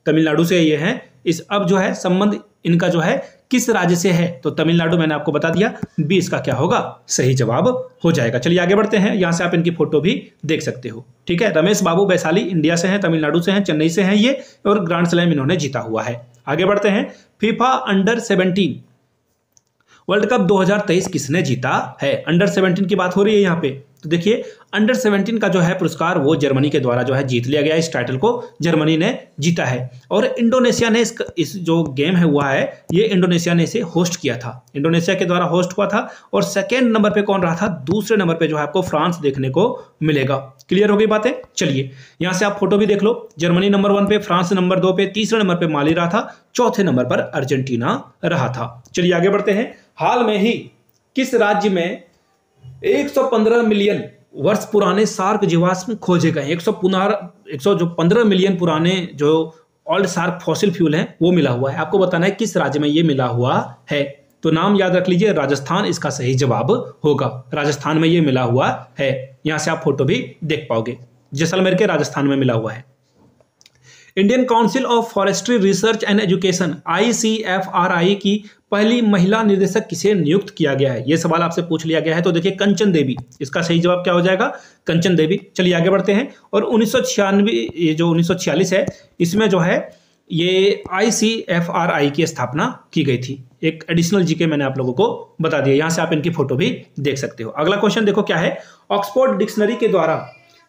तमिलनाडु से ये हैं। इस अब जो है संबंध इनका जो है किस राज्य से है, तो तमिलनाडु, मैंने आपको बता दिया। 20 का क्या होगा? सही जवाब हो जाएगा। चलिए आगे बढ़ते हैं, यहां से आप इनकी फोटो भी देख सकते हो। ठीक है, रमेश बाबू वैशाली इंडिया से हैं, तमिलनाडु से हैं, चेन्नई से हैं ये, और ग्रैंड स्लैम इन्होंने जीता हुआ है। आगे बढ़ते हैं, फीफा अंडर 17 वर्ल्ड कप 2023 किसने जीता है? अंडर 17 की बात हो रही है यहाँ पे। तो देखिए अंडर 17 का जो है पुरस्कार वो जर्मनी के द्वारा जो है जीत लिया गया। इस टाइटल को जर्मनी ने जीता है, और इंडोनेशिया ने इस जो गेम है हुआ है, ये इंडोनेशिया ने इसे होस्ट किया था, इंडोनेशिया के द्वारा होस्ट हुआ था। और सेकेंड नंबर पे कौन रहा था? दूसरे नंबर पे जो है आपको फ्रांस देखने को मिलेगा। क्लियर हो गई बातें? चलिए यहां से आप फोटो भी देख लो। जर्मनी नंबर 1 पे, फ्रांस नंबर 2 पे, तीसरे नंबर पे माली रहा था, चौथे नंबर पर अर्जेंटीना रहा था। चलिए आगे बढ़ते हैं। हाल में ही किस राज्य में 115 मिलियन वर्ष पुराने शार्क जीवाश्म खोजे गए? 115 मिलियन पुराने जो ओल्ड शार्क फॉसिल फ्यूल हैं वो मिला हुआ है। आपको बताना है किस राज्य में ये मिला हुआ है। तो नाम याद रख लीजिए, राजस्थान इसका सही जवाब होगा। राजस्थान में ये मिला हुआ है। यहां से आप फोटो भी देख पाओगे, जैसलमेर के राजस्थान में मिला हुआ है। Indian council of forestry research and education ICFRI की पहली महिला निदेशक किसे नियुक्त किया गया है? यह सवाल आपसे पूछ लिया गया है। तो देखिए कंचन देवी, इसका सही जवाब क्या हो जाएगा? कंचन देवी। चलिए आगे बढ़ते हैं। और 1996, ये जो 1946 है, इसमें जो है ये ICFRI की स्थापना की गई थी। एक एडिशनल जीके मैंने आप लोगों को बता दिया। यहां से आप इनकी फोटो भी देख सकते हो। अगला क्वेश्चन देखो क्या है। ऑक्सफोर्ड डिक्शनरी के द्वारा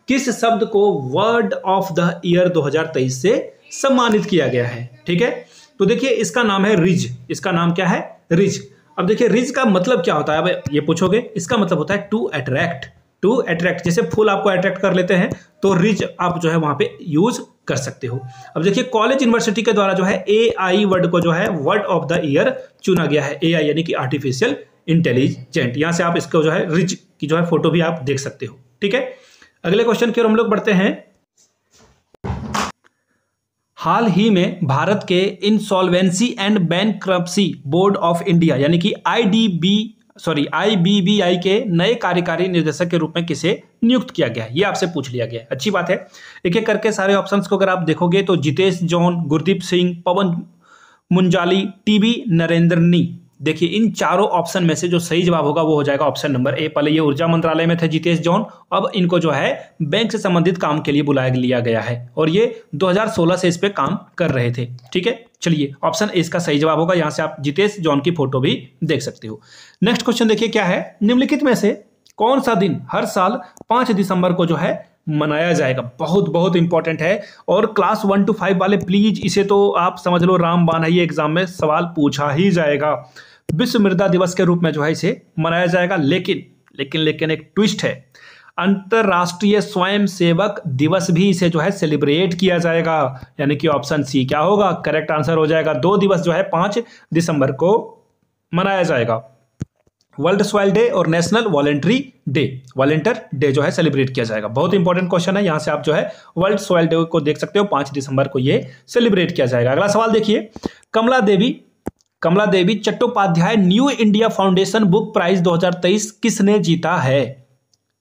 किस शब्द को वर्ड ऑफ द ईयर 2023 से सम्मानित किया गया है? ठीक है, तो देखिए इसका नाम है रिज। इसका नाम क्या है? रिज। अब देखिए रिज का मतलब क्या होता है? अब ये पूछोगे, इसका मतलब होता है टू अट्रैक्ट। टू अट्रैक्ट, जैसे फूल आपको अट्रैक्ट कर लेते हैं, तो रिज आप जो है वहां पे यूज कर सकते हो। अब देखिए कॉलेज यूनिवर्सिटी के द्वारा जो है AI वर्ड को जो है वर्ड ऑफ द ईयर चुना गया है। AI यानी कि आर्टिफिशियल इंटेलिजेंट। यहां से आप इसको जो है रिज की जो है फोटो भी आप देख सकते हो। ठीक है, अगले क्वेश्चन की ओर हम लोग बढ़ते हैं। हाल ही में भारत के insolvency and bankruptcy board of India यानी कि IBBI के नए कार्यकारी निदेशक के रूप में किसे नियुक्त किया गया है? ये आपसे पूछ लिया गया है। अच्छी बात है। एक एक करके सारे ऑप्शंस को अगर आप देखोगे तो जितेश जॉन, गुरदीप सिंह, पवन मुंजाली, TB नरेंद्रनी। देखिए इन चारों ऑप्शन में से जो सही जवाब होगा वो हो जाएगा ऑप्शन नंबर A। पहले ये ऊर्जा मंत्रालय में थे जितेश जॉन, अब इनको जो है बैंक से संबंधित काम के लिए बुलाया लिया गया है, और ये 2016 से इस पे काम कर रहे थे। ठीक है, चलिए ऑप्शन A इसका सही जवाब होगा। यहां से आप जितेश जॉन की फोटो भी देख सकते हो। नेक्स्ट क्वेश्चन देखिए क्या है। निम्नलिखित में से कौन सा दिन हर साल 5 दिसंबर को जो है मनाया जाएगा? बहुत बहुत इंपॉर्टेंट है, और क्लास 1 to 5 वाले प्लीज इसे तो आप समझ लो रामबाण है, ये एग्जाम में सवाल पूछा ही जाएगा। विश्व मृदा दिवस के रूप में जो है इसे मनाया जाएगा, लेकिन एक ट्विस्ट है। अंतरराष्ट्रीय स्वयं सेवक दिवस भी इसे जो है सेलिब्रेट किया जाएगा, यानी कि ऑप्शन C क्या होगा? करेक्ट आंसर हो जाएगा। 2 दिवस जो है 5 दिसंबर को मनाया जाएगा। वर्ल्ड सॉइल डे और नेशनल वॉलंटियर डे जो है सेलिब्रेट किया जाएगा। बहुत इंपॉर्टेंट क्वेश्चन है। यहां से आप जो है वर्ल्ड सॉइल डे को देख सकते हो, 5 दिसंबर को ये सेलिब्रेट किया जाएगा। अगला सवाल देखिए। Kamala Devi Chattopadhyay new India foundation book prize 2023 किसने जीता है?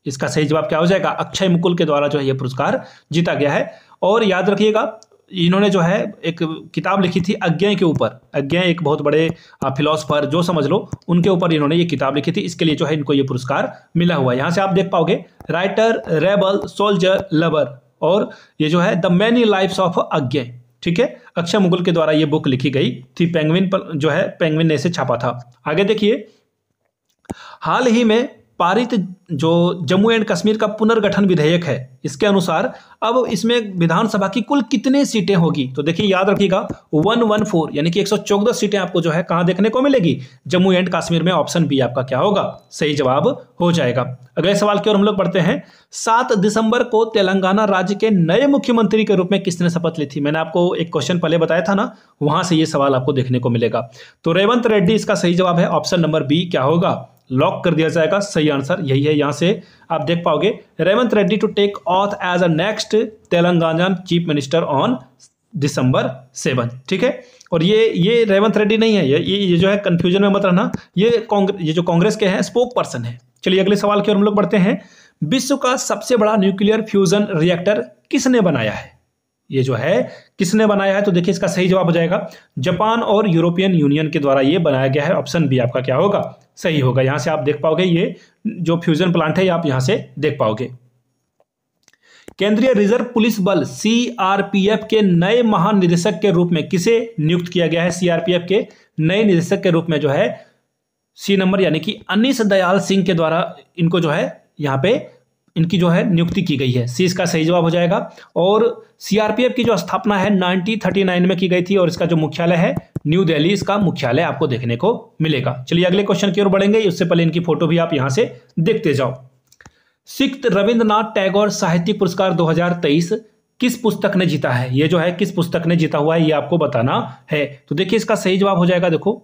इसका सही जवाब क्या हो जाएगा? अक्षय मुकुल के द्वारा जो है यह पुरस्कार जीता गया है। और याद रखिएगा इन्होंने जो है एक किताब लिखी थी अज्ञेय के ऊपर। अज्ञेय एक बहुत बड़े फिलोसफर जो समझ लो, उनके ऊपर इन्होंने ये किताब लिखी थी, इसके लिए जो है इनको ये पुरस्कार मिला हुआ है। यहां से आप देख पाओगे राइटर, रेबल, सोल्जर, लवर, और ये जो है द मैनी लाइफ्स ऑफ अज्ञेय। ठीक है, अक्षय मुकुल के द्वारा ये बुक लिखी गई थी। पेंगुइन पर जो है पेंगुइन ने इसे छापा था। आगे देखिए, हाल ही में पारित जो जम्मू एंड कश्मीर का पुनर्गठन विधेयक है, इसके अनुसार अब इसमें विधानसभा की कुल कितने सीटें होगी? तो देखिए याद रखिएगा 114 यानी कि 114 सीटें आपको जो है कहां देखने को मिलेगी? जम्मू एंड कश्मीर में। ऑप्शन B आपका क्या होगा? सही जवाब हो जाएगा। अगले सवाल की ओर हम लोग बढ़ते हैं। 7 दिसंबर को तेलंगाना राज्य के नए मुख्यमंत्री के रूप में किसने शपथ ली थी? मैंने आपको एक क्वेश्चन पहले बताया था ना, वहां से ये सवाल आपको देखने को मिलेगा। तो रेवंत रेड्डी इसका सही जवाब है। ऑप्शन नंबर B क्या होगा? लॉक कर दिया जाएगा, सही आंसर यही है। यहां से आप देख पाओगे Revanth Reddy to take oath as a next Telangana chief minister on December 7, ठीक है। और ये रेवंत रेड्डी नहीं है, ये जो है कंफ्यूजन में मत रहना, ये जो कांग्रेस के हैं स्पोक पर्सन है। चलिए अगले सवाल की ओर हम लोग बढ़ते हैं। विश्व का सबसे बड़ा न्यूक्लियर फ्यूजन रिएक्टर किसने बनाया है? ये जो है किसने बनाया है, तो देखिए इसका सही जवाब हो जाएगा जापान और यूरोपियन यूनियन के द्वारा ये बनाया गया है। ऑप्शन बी आपका क्या होगा, सही होगा। यहां से आप देख पाओगे ये जो फ्यूजन प्लांट है, आप यहां से देख पाओगे। केंद्रीय रिजर्व पुलिस बल सीआरपीएफ के नए महानिदेशक के रूप में किसे नियुक्त किया गया है? सीआरपीएफ के नए निदेशक के रूप में जो है सी नंबर यानी कि अनीश दयाल सिंह के द्वारा इनको जो है यहाँ पे इनकी जो है नियुक्ति की गई है। सी इसका सही जवाब हो जाएगा। और सीआरपीएफ की जो स्थापना है 1939 में की गई थी और इसका जो मुख्यालय है न्यू दिल्ली, इसका मुख्यालय आपको देखने को मिलेगा। चलिए अगले क्वेश्चन की ओर बढ़ेंगे, उससे पहले इनकी फोटो भी आप यहां से देखते जाओ। सिक्त रविंद्रनाथ टैगोर साहित्यिक पुरस्कार 2023 किस पुस्तक ने जीता है? ये जो है किस पुस्तक ने जीता हुआ है ये आपको बताना है। तो देखिए इसका सही जवाब हो जाएगा, देखो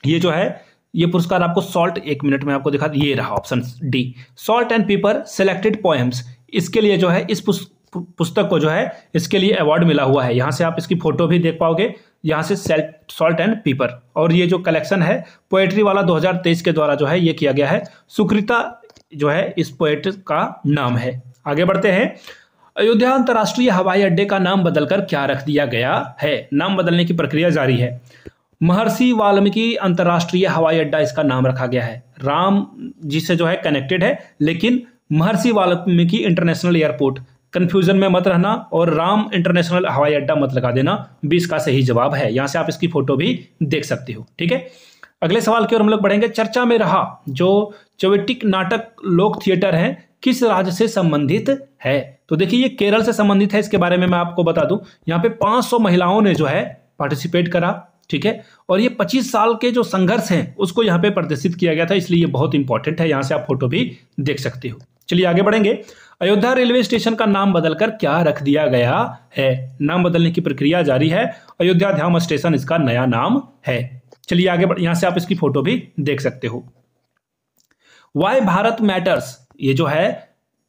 ये जो है ये पुरस्कार आपको सॉल्ट, 1 मिनट में आपको दिखा, ये रहा option D, salt and paper selected poems. इसके लिए जो है इस पुस्तक को जो है इसके लिए अवार्ड मिला हुआ है। यहां से आप इसकी फोटो भी देख पाओगे, यहां से सॉल्ट एंड पेपर। और ये जो कलेक्शन है पोएट्री वाला 2023 के द्वारा जो है ये किया गया है। सुकृता जो है इस पोएट का नाम है। आगे बढ़ते हैं। अयोध्या अंतर्राष्ट्रीय हवाई अड्डे का नाम बदलकर क्या रख दिया गया है? नाम बदलने की प्रक्रिया जारी है। महर्षि वाल्मीकि अंतर्राष्ट्रीय हवाई अड्डा इसका नाम रखा गया है। राम जी से जो है कनेक्टेड है, लेकिन महर्षि वाल्मीकि इंटरनेशनल एयरपोर्ट, कंफ्यूजन में मत रहना और राम इंटरनेशनल हवाई अड्डा मत लगा देना। 20 का सही जवाब है। यहां से आप इसकी फोटो भी देख सकते हो, ठीक है। अगले सवाल की ओर हम लोग बढ़ेंगे। चर्चा में रहा जो चौवेटिक नाटक लोक थिएटर है किस राज्य से संबंधित है? तो देखिए ये केरल से संबंधित है। इसके बारे में मैं आपको बता दूं, यहाँ पे 500 महिलाओं ने जो है पार्टिसिपेट करा, ठीक है। और ये 25 साल के जो संघर्ष हैं उसको यहाँ पे प्रदर्शित किया गया था, इसलिए ये बहुत इंपॉर्टेंट है। यहाँ से आप फोटो भी देख सकते हो। चलिए आगे बढ़ेंगे। अयोध्या रेलवे स्टेशन का नाम बदलकर क्या रख दिया गया है? नाम बदलने की प्रक्रिया जारी है। अयोध्या धाम स्टेशन इसका नया नाम है। चलिए आगे बढ़, यहां से आप इसकी फोटो भी देख सकते हो। वाई भारत मैटर्स ये जो है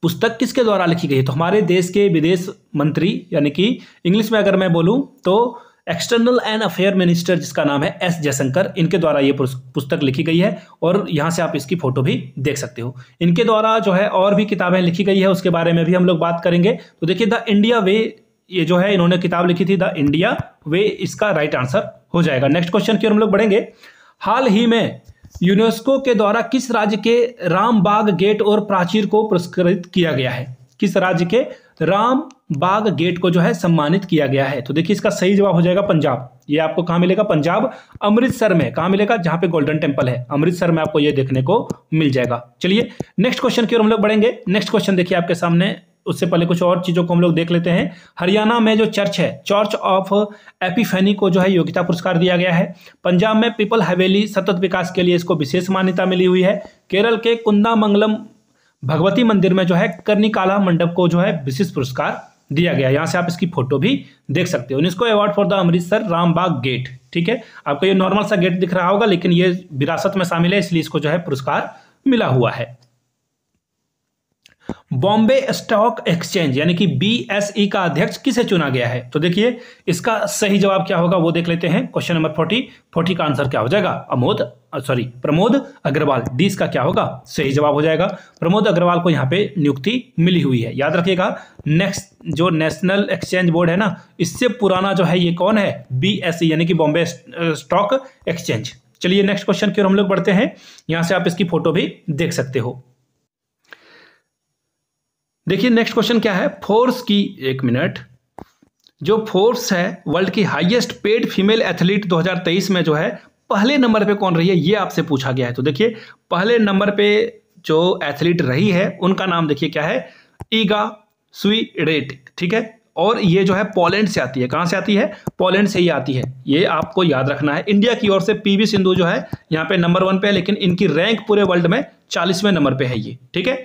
पुस्तक किसके द्वारा लिखी गई है? तो हमारे देश के विदेश मंत्री यानी कि इंग्लिश में अगर मैं बोलूं तो एक्सटर्नल एंड अफेयर मिनिस्टर जिसका नाम है एस जयशंकर, इनके द्वारा ये पुस्तक लिखी गई है। और यहां से आप इसकी फोटो भी देख सकते हो। इनके द्वारा जो है और भी किताबें लिखी गई है, उसके बारे में भी हम लोग बात करेंगे। तो देखिए द इंडिया वे, ये जो है इन्होंने किताब लिखी थी द इंडिया वे, इसका राइट आंसर हो जाएगा। नेक्स्ट क्वेश्चन की ओर हम लोग बढ़ेंगे। हाल ही में यूनेस्को के द्वारा किस राज्य के रामबाग गेट और प्राचीर को पुरस्कृत किया गया है? किस राज्य के रामबाग गेट को जो है सम्मानित किया गया है? तो देखिए इसका सही जवाब हो जाएगा पंजाब। ये आपको कहां मिलेगा? पंजाब, अमृतसर में। कहां मिलेगा? जहां पे गोल्डन टेम्पल है, अमृतसर में आपको ये देखने को मिल जाएगा। चलिए नेक्स्ट क्वेश्चन की ओर हम लोग बढ़ेंगे। नेक्स्ट क्वेश्चन देखिए आपके सामने, उससे पहले कुछ और चीजों को हम लोग देख लेते हैं। हरियाणा में जो चर्च है, चर्च ऑफ एपिफेनी को जो है योग्यता पुरस्कार दिया गया है। पंजाब में पीपल हवेली सतत विकास के लिए इसको विशेष मान्यता मिली हुई है। केरल के कुंदामंगलम भगवती मंदिर में जो है कर्णिकाला मंडप को जो है विशिष्ट पुरस्कार दिया गया। यहां से आप इसकी फोटो भी देख सकते हो। UNESCO award for the Amritsar Rambagh gate, ठीक है। आपको ये नॉर्मल सा गेट दिख रहा होगा, लेकिन ये विरासत में शामिल है, इसलिए इसको जो है पुरस्कार मिला हुआ है। बॉम्बे स्टॉक एक्सचेंज यानी कि बीएसई का अध्यक्ष किसे चुना गया है? तो देखिए इसका सही जवाब क्या होगा वो देख लेते हैं। क्वेश्चन नंबर 40 का आंसर क्या हो जाएगा? प्रमोद अग्रवाल। डी इसका क्या होगा? सही जवाब हो जाएगा। प्रमोद अग्रवाल को यहाँ पे नियुक्ति मिली हुई है। याद रखिएगा, नेक्स्ट जो नेशनल एक्सचेंज बोर्ड है ना, इससे पुराना जो है ये कौन है? बीएसई यानी कि बॉम्बे स्टॉक एक्सचेंज। चलिए नेक्स्ट क्वेश्चन की ओर हम लोग बढ़ते हैं। यहां से आप इसकी फोटो भी देख सकते हो। देखिए नेक्स्ट क्वेश्चन क्या है? फोर्स की, 1 मिनट, जो फोर्स है वर्ल्ड की हाईएस्ट पेड फीमेल एथलीट 2023 में जो है पहले नंबर पे कौन रही है, ये आपसे पूछा गया है। तो देखिए पहले नंबर पे जो एथलीट रही है उनका नाम देखिए क्या है? ईगा स्वीडेटिक, ठीक है। और ये जो है पोलैंड से आती है। कहां से आती है? पोलैंड से ही आती है, ये आपको याद रखना है। इंडिया की ओर से पीवी सिंधु जो है यहाँ पे नंबर 1 पे है, लेकिन इनकी रैंक पूरे वर्ल्ड में 40वें नंबर पे है ये, ठीक है।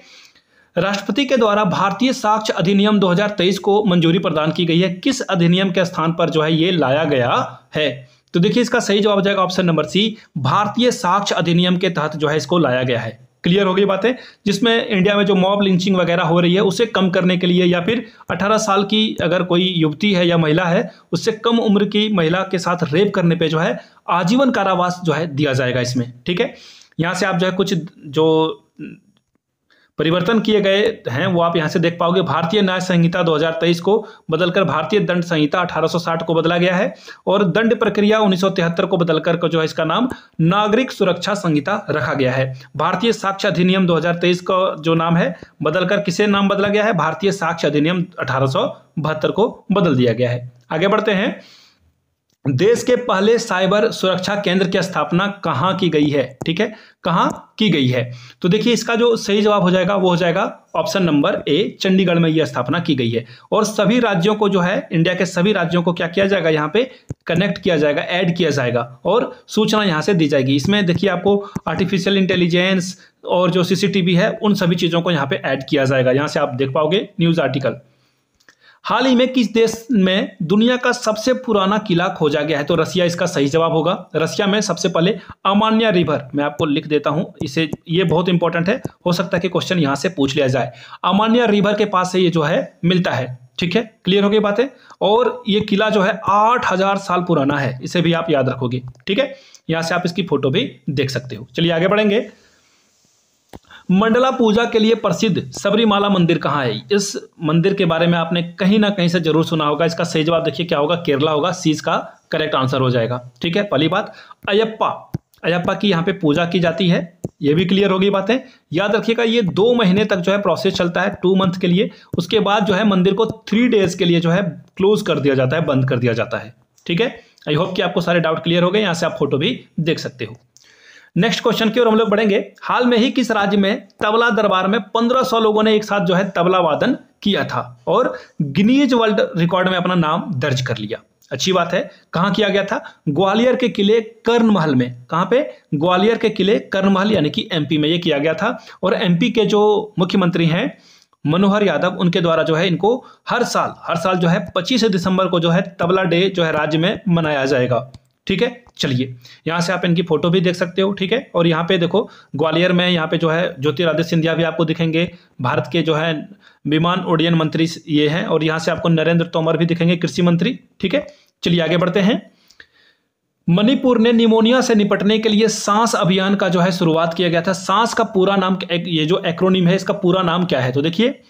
राष्ट्रपति के द्वारा भारतीय साक्ष्य अधिनियम 2023 को मंजूरी प्रदान की गई है। किस अधिनियम के स्थान पर जो है ये लाया गया है? तो देखिए इसका सही जवाब हो जाएगा ऑप्शन नंबर सी, भारतीय साक्ष्य अधिनियम के तहत जो है इसको लाया गया है। क्लियर हो गई बातें, जिसमें इंडिया में जो मॉब लिंचिंग वगैरह हो रही है उसे कम करने के लिए, या फिर 18 साल की अगर कोई युवती है या महिला है उससे कम उम्र की महिला के साथ रेप करने पे जो है आजीवन कारावास जो है दिया जाएगा इसमें। ठीक है, यहाँ से आप जो है कुछ जो परिवर्तन किए गए हैं वो आप यहां से देख पाओगे। भारतीय न्याय संहिता 2023 को बदलकर भारतीय दंड संहिता 1860 को बदला गया है, और दंड प्रक्रिया 1973 को बदलकर जो है इसका नाम नागरिक सुरक्षा संहिता रखा गया है। भारतीय साक्ष्य अधिनियम 2023 का जो नाम है बदलकर किसे नाम बदला गया है, भारतीय साक्ष्य अधिनियम 1872 को बदल दिया गया है। आगे बढ़ते हैं, देश के पहले साइबर सुरक्षा केंद्र की स्थापना कहां की गई है। ठीक है, कहां की गई है, तो देखिए इसका जो सही जवाब हो जाएगा वो हो जाएगा ऑप्शन नंबर ए, चंडीगढ़ में यह स्थापना की गई है। और सभी राज्यों को जो है, इंडिया के सभी राज्यों को क्या किया जाएगा, यहाँ पे कनेक्ट किया जाएगा, ऐड किया जाएगा और सूचना यहाँ से दी जाएगी। इसमें देखिए आपको आर्टिफिशियल इंटेलिजेंस और जो सीसीटीवी है उन सभी चीजों को यहाँ पे ऐड किया जाएगा। यहाँ से आप देख पाओगे न्यूज आर्टिकल। हाल ही में किस देश में दुनिया का सबसे पुराना किला खोजा गया है, तो रसिया इसका सही जवाब होगा। रसिया में सबसे पहले अमान्या रिवर, मैं आपको लिख देता हूं इसे, ये बहुत इंपॉर्टेंट है, हो सकता है कि क्वेश्चन यहां से पूछ लिया जाए। अमान्या रिवर के पास से ये जो है मिलता है। ठीक है, क्लियर हो गई बातें। और ये किला जो है 8000 साल पुराना है, इसे भी आप याद रखोगे। ठीक है, यहां से आप इसकी फोटो भी देख सकते हो। चलिए आगे बढ़ेंगे। मंडला पूजा के लिए प्रसिद्ध सबरीमाला मंदिर कहाँ है? इस मंदिर के बारे में आपने कहीं ना कहीं से जरूर सुना होगा। इसका सही जवाब देखिए क्या होगा, केरला होगा, सी इसका करेक्ट आंसर हो जाएगा। ठीक है, पहली बात अयप्पा की यहाँ पे पूजा की जाती है, ये भी क्लियर हो गई बातें। याद रखिएगा ये 2 महीने तक जो है प्रोसेस चलता है, 2 मंथ के लिए। उसके बाद जो है मंदिर को 3 डेज के लिए जो है क्लोज कर दिया जाता है, बंद कर दिया जाता है। ठीक है, आई होप कि आपको सारे डाउट क्लियर हो गए। यहाँ से आप फोटो भी देख सकते हो। नेक्स्ट क्वेश्चन की ओर हम लोग बढ़ेंगे। हाल में ही किस राज्य में तबला दरबार में 1500 लोगों ने एक साथ जो है तबला वादन किया था और गिनीज वर्ल्ड रिकॉर्ड में अपना नाम दर्ज कर लिया? अच्छी बात है। कहां किया गया था? ग्वालियर के किले कर्णमहल में। कहां पे? ग्वालियर के किले कर्णमहल यानी कि एमपी में ये किया गया था। और एमपी के जो मुख्यमंत्री हैं मनोहर यादव, उनके द्वारा जो है इनको हर साल जो है 25 दिसंबर को जो है तबला डे जो है राज्य में मनाया जाएगा। ठीक है, चलिए यहां से आप इनकी फोटो भी देख सकते हो। ठीक है, और यहाँ पे देखो ग्वालियर में यहाँ पे जो है ज्योतिरादित्य सिंधिया भी आपको दिखेंगे, भारत के जो है विमान उड्डयन मंत्री ये हैं, और यहाँ से आपको नरेंद्र तोमर भी दिखेंगे, कृषि मंत्री। ठीक है, चलिए आगे बढ़ते हैं। मणिपुर ने निमोनिया से निपटने के लिए सांस अभियान का जो है शुरुआत किया गया था। सांस का पूरा नाम, ये जो एक्रोनिम है इसका पूरा नाम क्या है? तो देखिए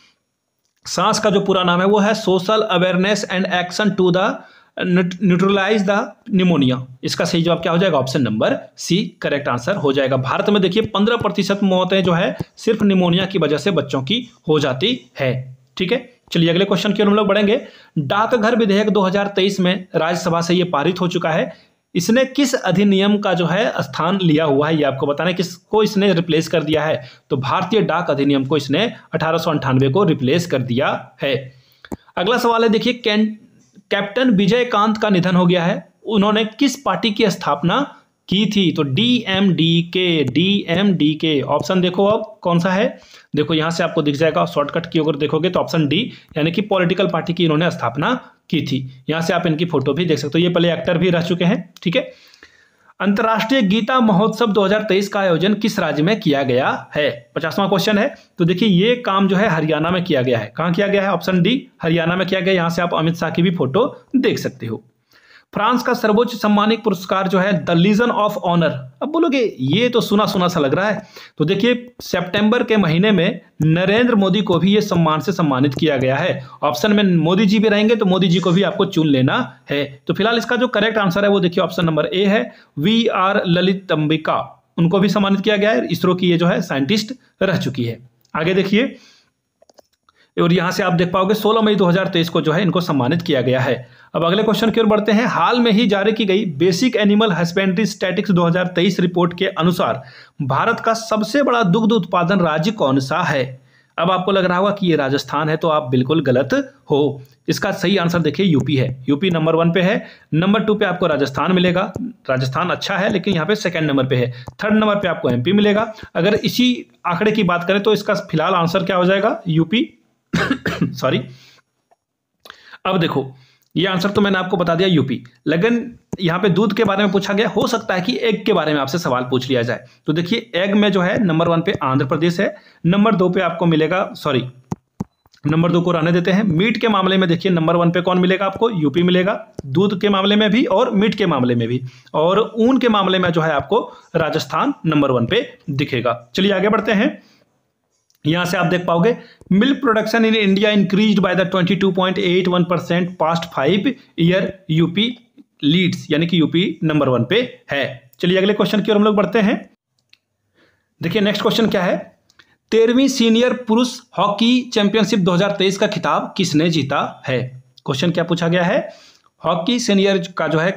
सांस का जो पूरा नाम है वो है social awareness and action to the neutralise the pneumonia. इसका सही जवाब क्या हो जाएगा? Option number C correct answer हो जाएगा। भारत में देखिए 15% मौतें जो है सिर्फ निमोनिया की वजह से बच्चों की हो जाती है। ठीक है, चलिए अगले क्वेश्चन की ओर हम लोग बढ़ेंगे। डाकघर विधेयक 2023 में राज्यसभा से ये पारित हो चुका है। इसने किस अधिनियम का जो है स्थान लिया हुआ है, ये आपको बताना है। किसको इसने रिप्लेस कर दिया है? तो भारतीय डाक अधिनियम को इसने 1898 को रिप्लेस कर दिया है। अगला सवाल है, देखिए कैप्टन विजयकांत का निधन हो गया है। उन्होंने किस पार्टी की स्थापना की थी? तो डीएमडीके ऑप्शन देखो अब कौन सा है, देखो यहां से आपको दिख जाएगा। शॉर्टकट की अगर देखोगे तो ऑप्शन डी यानी कि पॉलिटिकल पार्टी की इन्होंने स्थापना की थी। यहां से आप इनकी फोटो भी देख सकते हो, ये पहले एक्टर भी रह चुके हैं। ठीक है, अंतर्राष्ट्रीय गीता महोत्सव 2023 का आयोजन किस राज्य में किया गया है? 50वां क्वेश्चन है। तो देखिए ये काम जो है हरियाणा में किया गया है। कहां किया गया है? ऑप्शन डी हरियाणा में किया गया। यहां से आप अमित शाह की भी फोटो देख सकते हो। फ्रांस का सर्वोच्च सम्मानित पुरस्कार जो है द लीजन ऑफ ऑनर। अब बोलोगे ये तो सुना सुना सा लग रहा है, तो देखिए सितंबर के महीने में नरेंद्र मोदी को भी ये सम्मान से सम्मानित किया गया है। ऑप्शन में मोदी जी भी रहेंगे तो मोदी जी को भी आपको चुन लेना है। तो फिलहाल इसका जो करेक्ट आंसर है वो देखिए ऑप्शन नंबर ए है, VR ललितंबिका, उनको भी सम्मानित किया गया है। इसरो की ये जो है साइंटिस्ट रह चुकी है। आगे देखिए, और यहां से आप देख पाओगे 16 मई 2023 को जो है इनको सम्मानित किया गया है। अब अगले क्वेश्चन की ओर बढ़ते हैं। हाल में ही जारी की गई basic animal husbandry statistics 2023 report के अनुसार भारत का सबसे बड़ा दुग्ध उत्पादन राज्य कौन सा है? अब आपको लग रहा होगा कि ये राजस्थान है, तो आप बिल्कुल गलत हो। इसका सही आंसर देखिए यूपी है। यूपी नंबर 1 पे है, नंबर 2 पे आपको राजस्थान मिलेगा। राजस्थान अच्छा है लेकिन यहाँ पे सेकंड नंबर पे है। थर्ड नंबर पे आपको एमपी मिलेगा। अगर इसी आंकड़े की बात करें तो इसका फिलहाल आंसर क्या हो जाएगा? UP sorry. अब देखो ये आंसर तो मैंने आपको बता दिया यूपी, लेकिन यहाँ पे दूध के बारे में पूछा गया, हो सकता है कि एग के बारे में आपसे सवाल पूछ लिया जाए। तो देखिए एग में जो है नंबर 1 पे आंध्र प्रदेश है, नंबर 2 पे आपको मिलेगा, सॉरी नंबर 2 को रहने देते हैं। मीट के मामले में देखिए नंबर 1 पे कौन मिलेगा आपको, यूपी मिलेगा, दूध के मामले में भी और मीट के मामले में भी, और ऊन के मामले में जो है आपको राजस्थान नंबर 1 पे दिखेगा। चलिए आगे बढ़ते हैं। यहां से आप देख पाओगे milk production in India increased by the 22.81% past 5 year, UP leads, यानी कि यूपी नंबर 1 पे है। चलिए अगले क्वेश्चन की ओर हम लोग बढ़ते हैं। देखिए नेक्स्ट क्वेश्चन क्या है, 13वीं सीनियर पुरुष हॉकी चैंपियनशिप 2023 का खिताब किसने जीता है। क्वेश्चन क्या पूछा गया है, हॉकी सीनियर का जो है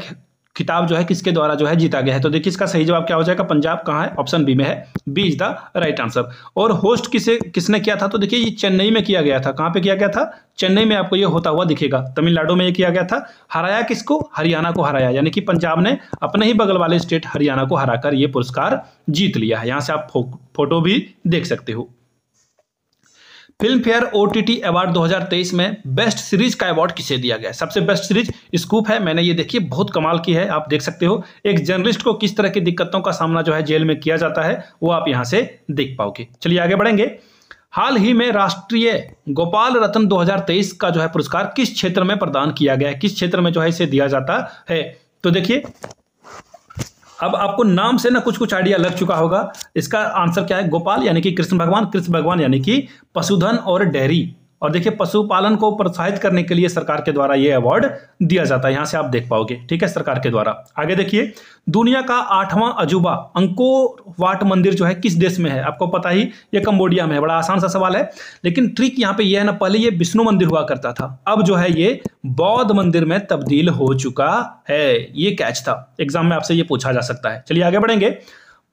खिताब जो है किसके द्वारा जो है जीता गया है। तो देखिए इसका सही जवाब क्या हो जाएगा, पंजाब कहाँ है, ऑप्शन बी में है, B is the right answer. और होस्ट किसने किया था, तो देखिए ये चेन्नई में किया गया था। कहाँ पे किया गया था, चेन्नई में आपको ये होता हुआ दिखेगा। तमिलनाडु में ये किया गया था। हराया किसको, हरियाणा को हराया, यानी कि पंजाब ने अपने ही बगल वाले स्टेट हरियाणा को हराकर ये पुरस्कार जीत लिया है। यहाँ से आप फोटो भी देख सकते हो। फिल्म फेयर ओटीटी अवार्ड 2023 में बेस्ट सीरीज का अवार्ड किसे दिया गया है। सबसे बेस्ट सीरीज स्कूप है, मैंने ये देखिए बहुत कमाल की है, आप देख सकते हो। एक जर्नलिस्ट को किस तरह की दिक्कतों का सामना जो है जेल में किया जाता है वो आप यहां से देख पाओगे। चलिए आगे बढ़ेंगे। हाल ही में राष्ट्रीय गोपाल रत्न 2023 का जो है पुरस्कार किस क्षेत्र में प्रदान किया गया है, किस क्षेत्र में जो है इसे दिया जाता है। तो देखिए अब आपको नाम से ना कुछ कुछ आइडिया लग चुका होगा। इसका आंसर क्या है, गोपाल यानी कि कृष्ण भगवान यानी कि पशुधन और डेयरी। और देखिए पशुपालन को प्रोत्साहित करने के लिए सरकार के द्वारा यह अवार्ड दिया जाता है, यहां से आप देख पाओगे, ठीक है, सरकार के द्वारा। आगे देखिए, दुनिया का 8वां अजूबा अंकोर वाट मंदिर जो है किस देश में है। आपको पता ही ये कंबोडिया में है। बड़ा आसान सा सवाल है, लेकिन ट्रिक यहाँ पे ये है ना, पहले ये विष्णु मंदिर हुआ करता था, अब जो है ये बौद्ध मंदिर में तब्दील हो चुका है। ये कैच था, एग्जाम में आपसे ये पूछा जा सकता है। चलिए आगे बढ़ेंगे।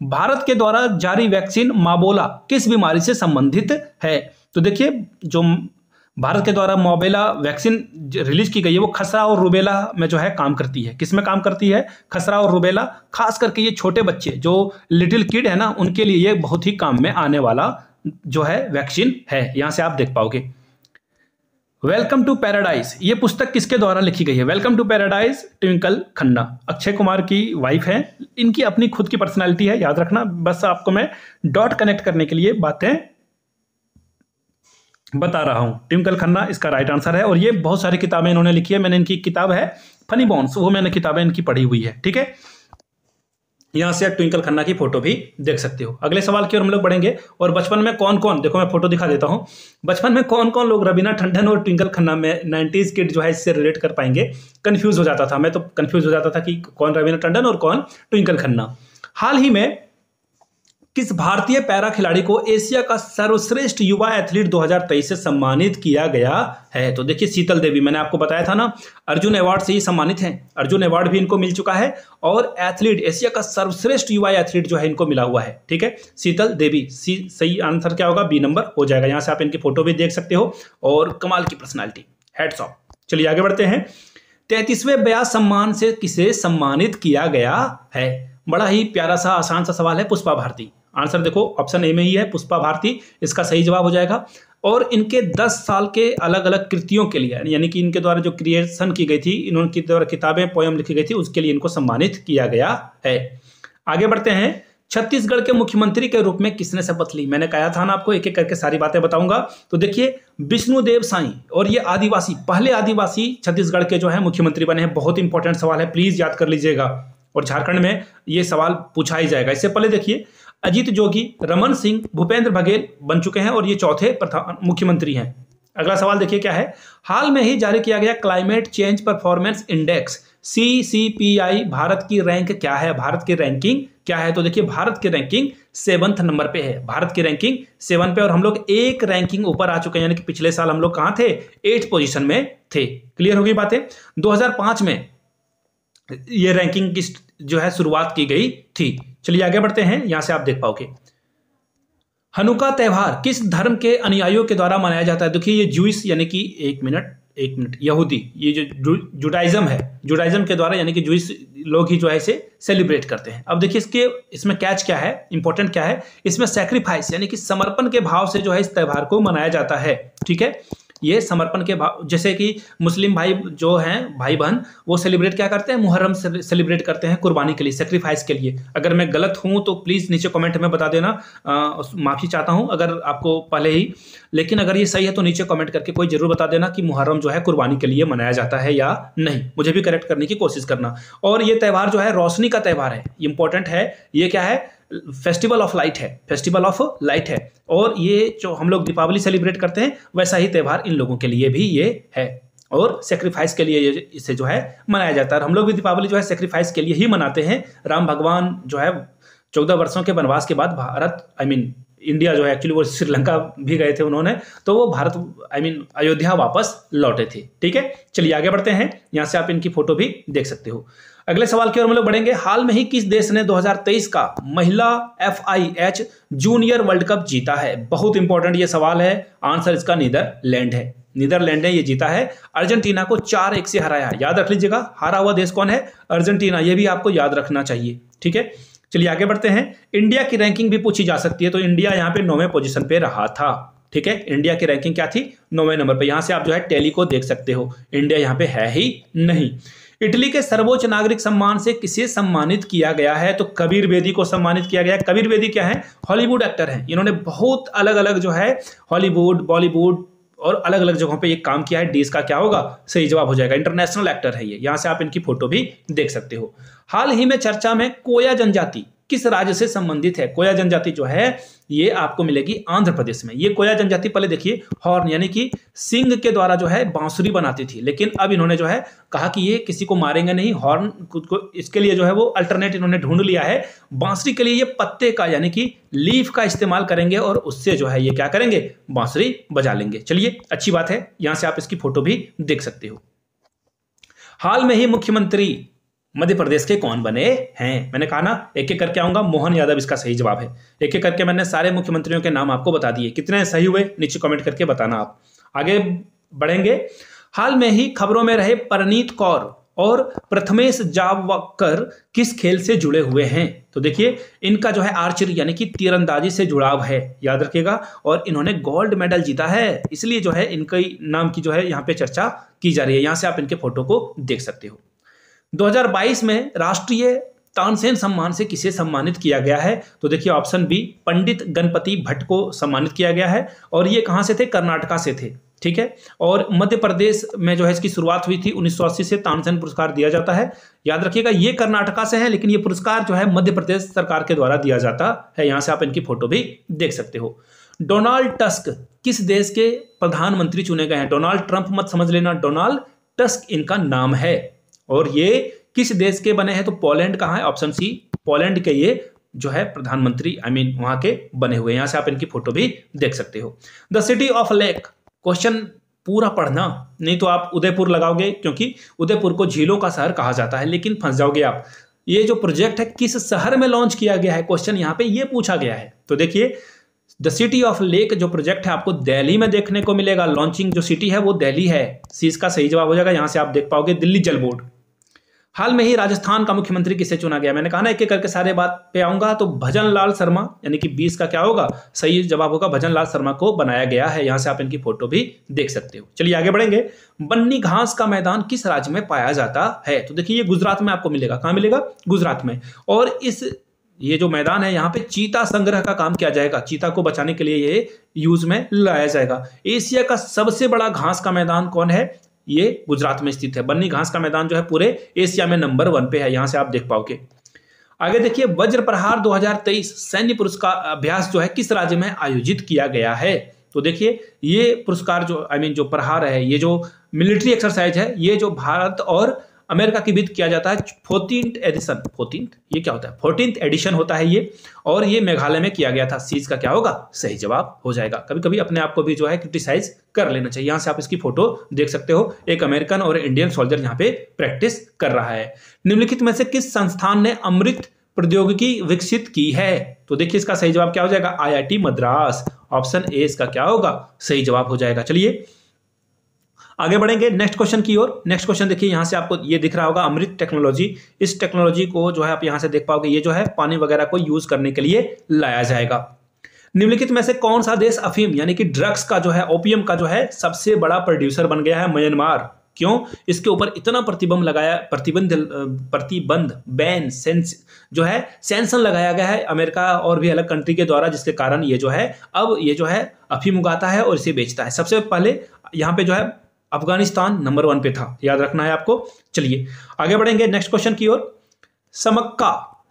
भारत के द्वारा जारी वैक्सीन माबोला किस बीमारी से संबंधित है। तो देखिए जो भारत के द्वारा मोबेला वैक्सीन रिलीज की गई है वो खसरा और रुबेला में जो है काम करती है। किस में काम करती है, खसरा और रुबेला। खास करके ये छोटे बच्चे जो लिटिल किड है ना, उनके लिए ये बहुत ही काम में आने वाला जो है वैक्सीन है। यहां से आप देख पाओगे। वेलकम टू पैराडाइज ये पुस्तक किसके द्वारा लिखी गई है। Welcome to Paradise Twinkle Khanna, Akshay Kumar की वाइफ है। इनकी अपनी खुद की पर्सनैलिटी है, याद रखना। बस आपको मैं डॉट कनेक्ट करने के लिए बातें बता रहा हूं। ट्विंकल खन्ना इसका राइट आंसर है। और ये बहुत सारी किताबें इन्होंने लिखी है। मैंने इनकी किताब है फनी बॉन्स, वो मैंने किताबें इनकी पढ़ी हुई है, ठीक है। यहां से आप ट्विंकल खन्ना की फोटो भी देख सकते हो। अगले सवाल की ओर हम लोग बढ़ेंगे। और बचपन में कौन कौन, देखो मैं फोटो दिखा देता हूं, बचपन में कौन कौन लोग रवीना टंडन और ट्विंकल खन्ना में 90s किड जो है इससे रिलेट कर पाएंगे। कंफ्यूज हो जाता था, मैं तो कंफ्यूज हो जाता था कि कौन रवीना टंडन और कौन ट्विंकल खन्ना। हाल ही में किस भारतीय पैरा खिलाड़ी को एशिया का सर्वश्रेष्ठ युवा एथलीट 2023 से सम्मानित किया गया है। तो देखिए शीतल देवी, मैंने आपको बताया था ना, अर्जुन अवार्ड से ही सम्मानित हैं। अर्जुन अवार्ड भी इनको मिल चुका है और एथलीट, एशिया का सर्वश्रेष्ठ युवा एथलीट जो है इनको मिला हुआ है, ठीक है, शीतल देवी। सही आंसर क्या होगा, बी नंबर हो जाएगा। यहां से आप इनकी फोटो भी देख सकते हो और कमाल की पर्सनैलिटी, हैट्स ऑफ। चलिए आगे बढ़ते हैं। 33वें ब्यास सम्मान से किसे सम्मानित किया गया है। बड़ा ही प्यारा सा आसान सा सवाल है, पुष्पा भारती। आंसर देखो ऑप्शन ए में ही है, पुष्पा भारती इसका सही जवाब हो जाएगा। और इनके 10 साल के अलग अलग कृतियों के लिए, यानी कि इनके द्वारा जो क्रिएशन की गई थी, इनके द्वारा किताबें पोयम लिखी गई थी, उसके लिए इनको सम्मानित किया गया है। आगे बढ़ते हैं। छत्तीसगढ़ के मुख्यमंत्री के रूप में किसने शपथ ली। मैंने कहा था ना आपको, एक एक करके सारी बातें बताऊंगा। तो देखिए विष्णुदेव साई, और ये आदिवासी, पहले आदिवासी छत्तीसगढ़ के जो है मुख्यमंत्री बने हैं। बहुत इंपॉर्टेंट सवाल है, प्लीज याद कर लीजिएगा। और झारखंड में ये सवाल पूछा ही जाएगा। इससे पहले देखिए अजीत जोगी, रमन सिंह, भूपेंद्र बघेल बन चुके हैं और ये चौथे मुख्यमंत्री हैं। अगला सवाल देखिए क्या है। हाल में ही जारी किया गया climate change performance index CCPI Bharat की रैंक क्या है, भारत की रैंकिंग क्या है। तो देखिए भारत की रैंकिंग 7th नंबर पे है, भारत की रैंकिंग 7 पे। और हम लोग एक रैंकिंग ऊपर आ चुके हैं, यानी कि पिछले साल हम लोग कहां थे, 8th पोजीशन में थे। क्लियर होगी बातें। 2005 में ये रैंकिंग की जो है शुरुआत की गई थी। चलिए आगे बढ़ते हैं। यहां से आप देख पाओगे हनुका त्योहार किस धर्म के अनुयायियों के द्वारा मनाया जाता है। देखिए ये जूइश, यानी कि एक मिनट यहूदी, ये जो जुडाइज्म है, जुडाइज्म के द्वारा, यानी कि जूइश लोग ही जो है इसे सेलिब्रेट करते हैं। अब देखिए इसमें कैच क्या है, इंपॉर्टेंट क्या है, इसमें सैक्रिफाइस यानी कि समर्पण के भाव से जो है इस त्योहार को मनाया जाता है, ठीक है। ये समर्पण के भाव, जैसे कि मुस्लिम भाई जो हैं भाई बहन, वो सेलिब्रेट क्या करते हैं, मुहर्रम सेलिब्रेट करते हैं कुर्बानी के लिए, सेक्रीफाइस के लिए। अगर मैं गलत हूं तो प्लीज नीचे कमेंट में बता देना, माफी चाहता हूं अगर आपको पहले ही, लेकिन अगर ये सही है तो नीचे कमेंट करके कोई जरूर बता देना कि मुहर्रम जो है कुर्बानी के लिए मनाया जाता है या नहीं, मुझे भी करेक्ट करने की कोशिश करना। और ये त्यौहार जो है रोशनी का त्यौहार है, इंपॉर्टेंट है। ये क्या है, फेस्टिवल ऑफ लाइट है, फेस्टिवल ऑफ लाइट है। और ये जो हम लोग दीपावली सेलिब्रेट करते हैं वैसा ही त्यौहार इन लोगों के लिए भी ये है, और सेक्रीफाइस के लिए ये इसे जो है मनाया जाता है। हम लोग भी दीपावली जो है सेक्रीफाइस के लिए ही मनाते हैं। राम भगवान जो है 14 वर्षों के वनवास के बाद भारत, इंडिया जो है, एक्चुअली वो श्रीलंका भी गए थे उन्होंने, तो वो भारत अयोध्या वापस लौटे थे। ठीक है, चलिए आगे बढ़ते हैं। यहां से आप इनकी फोटो भी देख सकते हो। अगले सवाल की ओर हम लोग बढ़ेंगे। हाल में ही किस देश ने 2023 का महिला FIH जूनियर वर्ल्ड कप जीता है? बहुत इंपॉर्टेंट ये सवाल है। आंसर इसका नीदरलैंड है। नीदरलैंड ने ये जीता है, अर्जेंटीना को 4-1 से हराया। याद रख लीजिएगा, हारा हुआ देश कौन है? अर्जेंटीना। ये भी आपको याद रखना चाहिए। ठीक है, चलिए आगे बढ़ते हैं। इंडिया की रैंकिंग भी पूछी जा सकती है, तो इंडिया यहाँ पे 9वें पोजीशन पे रहा था। ठीक है, इंडिया की रैंकिंग क्या थी? 9वें नंबर पे। यहां से आप जो है टैली को देख सकते हो, इंडिया यहाँ पे है ही नहीं। इटली के सर्वोच्च नागरिक सम्मान से किसे सम्मानित किया गया है? तो कबीर बेदी को सम्मानित किया गया है। कबीर बेदी क्या है? हॉलीवुड एक्टर हैं। इन्होंने बहुत अलग अलग जो है हॉलीवुड, बॉलीवुड और अलग अलग जगहों पे ये काम किया है। डी इसका क्या होगा? सही जवाब हो जाएगा। इंटरनेशनल एक्टर है ये। यहां से आप इनकी फोटो भी देख सकते हो। हाल ही में चर्चा में कोया जनजाति किस राज्य से संबंधित है? कोया जनजाति जो है ये आपको मिलेगी आंध्र प्रदेश में। ये कोया जनजाति पहले देखिए हॉर्न यानी कि सिंग के द्वारा जो है बांसुरी बनाती थी, लेकिन अब इन्होंने जो है कहा कि ये किसी को मारेंगे नहीं, हॉर्न खुद को, इसके लिए जो है वो अल्टरनेट इन्होंने ढूंढ लिया है। बांसुरी के लिए ये पत्ते का यानी कि लीफ का इस्तेमाल करेंगे और उससे जो है ये क्या करेंगे? बांसुरी बजा लेंगे। चलिए अच्छी बात है। यहां से आप इसकी फोटो भी देख सकते हो। हाल में ही मुख्यमंत्री मध्य प्रदेश के कौन बने हैं? मैंने कहा ना एक एक करके आऊंगा। मोहन यादव इसका सही जवाब है। एक एक करके मैंने सारे मुख्यमंत्रियों के नाम आपको बता दिए। कितने सही हुए नीचे कमेंट करके बताना आप। आगे बढ़ेंगे। हाल में ही खबरों में रहे परनीत कौर और प्रथमेश जावकर किस खेल से जुड़े हुए हैं? तो देखिए इनका जो है आर्चरी यानी कि तीरंदाजी से जुड़ाव है, याद रखिएगा। और इन्होंने गोल्ड मेडल जीता है, इसलिए जो है इनके नाम की जो है यहाँ पे चर्चा की जा रही है। यहां से आप इनके फोटो को देख सकते हो। 2022 में राष्ट्रीय तानसेन सम्मान से किसे सम्मानित किया गया है? तो देखिए ऑप्शन बी, पंडित गणपति भट्ट को सम्मानित किया गया है। और ये कहां से थे? कर्नाटका से थे। ठीक है, और मध्य प्रदेश में जो है इसकी शुरुआत हुई थी। 1980 से तानसेन पुरस्कार दिया जाता है। याद रखिएगा ये कर्नाटका से है, लेकिन ये पुरस्कार जो है मध्य प्रदेश सरकार के द्वारा दिया जाता है। यहां से आप इनकी फोटो भी देख सकते हो। डोनाल्ड टस्क किस देश के प्रधानमंत्री चुने गए हैं? डोनाल्ड ट्रंप मत समझ लेना, डोनाल्ड टस्क इनका नाम है। और ये किस देश के बने हैं? तो पोलैंड कहाँ है? ऑप्शन सी, पोलैंड के ये जो है प्रधानमंत्री वहां के बने हुए। यहां से आप इनकी फोटो भी देख सकते हो। The city of lake, question पूरा पढ़ना, नहीं तो आप उदयपुर लगाओगे, क्योंकि उदयपुर को झीलों का शहर कहा जाता है, लेकिन फंस जाओगे आप। ये जो प्रोजेक्ट है किस शहर में लॉन्च किया गया है? क्वेश्चन यहाँ पे ये पूछा गया है। तो देखिए द सिटी ऑफ लेक जो प्रोजेक्ट है आपको दिल्ली में देखने को मिलेगा। लॉन्चिंग जो सिटी है वो दिल्ली है। सी इसका सही जवाब हो जाएगा। यहां से आप देख पाओगे दिल्ली जल बोर्ड। हाल में ही राजस्थान का मुख्यमंत्री किसे चुना गया? मैंने कहा ना एक एक करके सारे बात पे आऊंगा। तो भजन लाल शर्मा यानी कि 20 का क्या होगा? सही जवाब होगा, भजन लाल शर्मा को बनाया गया है। यहां से आप इनकी फोटो भी देख सकते हो। चलिए आगे बढ़ेंगे। बन्नी घास का मैदान किस राज्य में पाया जाता है? तो देखिए ये गुजरात में आपको मिलेगा। कहां मिलेगा? गुजरात में। और ये जो मैदान है यहाँ पे चीता संग्रह का काम किया जाएगा। चीता को बचाने के लिए ये यूज में लाया जाएगा। एशिया का सबसे बड़ा घास का मैदान कौन है? ये गुजरात में स्थित है। बन्नी घास का मैदान जो है पूरे एशिया में नंबर 1 पे है। यहां से आप देख पाओगे। आगे देखिए वज्र प्रहार 2023 सैन्य पुरस्कार अभ्यास जो है किस राज्य में आयोजित किया गया है? तो देखिए ये पुरस्कार जो जो प्रहार है, ये जो मिलिट्री एक्सरसाइज है, ये जो भारत और अमेरिका के बीच किया जाता है 14th एडिशन। 14th ये क्या होता है? 14th एडिशन होता है ये। और ये मेघालय में किया गया था। सीज का क्या होगा? सही जवाब हो जाएगा। कभी कभी अपने आप को भी जो है क्रिटिसाइज कर लेना चाहिए। यहां से आप इसकी फोटो देख सकते हो। एक अमेरिकन और इंडियन सोल्जर यहाँ पे प्रैक्टिस कर रहा है। निम्नलिखित में से किस संस्थान ने अमृत प्रौद्योगिकी विकसित की है? तो देखिए इसका सही जवाब क्या हो जाएगा? IIT मद्रास। ऑप्शन ए इसका क्या होगा? सही जवाब हो जाएगा। चलिए आगे बढ़ेंगे नेक्स्ट क्वेश्चन की ओर। नेक्स्ट क्वेश्चन देखिए यहां से आपको ये दिख रहा होगा अमृत टेक्नोलॉजी। इस टेक्नोलॉजी को जो है आप यहां से देख पाओगे, ये जो है पानी वगैरह को यूज करने के लिए लाया जाएगा। निम्नलिखित में से कौन सा देश अफीम यानी कि ड्रग्स का जो है, ओपियम का जो है सबसे बड़ा प्रोड्यूसर बन गया है? म्यांमार। क्यों? इसके ऊपर इतना प्रतिबंध बैन सेंस जो है सैंक्शन लगाया गया है अमेरिका और भी अलग कंट्री के द्वारा, जिसके कारण ये जो है अब ये जो है अफीम उगाता है और इसे बेचता है। सबसे पहले यहाँ पे जो है अफगानिस्तान नंबर 1 पे था, याद रखना है आपको। चलिए आगे बढ़ेंगे नेक्स्ट क्वेश्चन की ओर।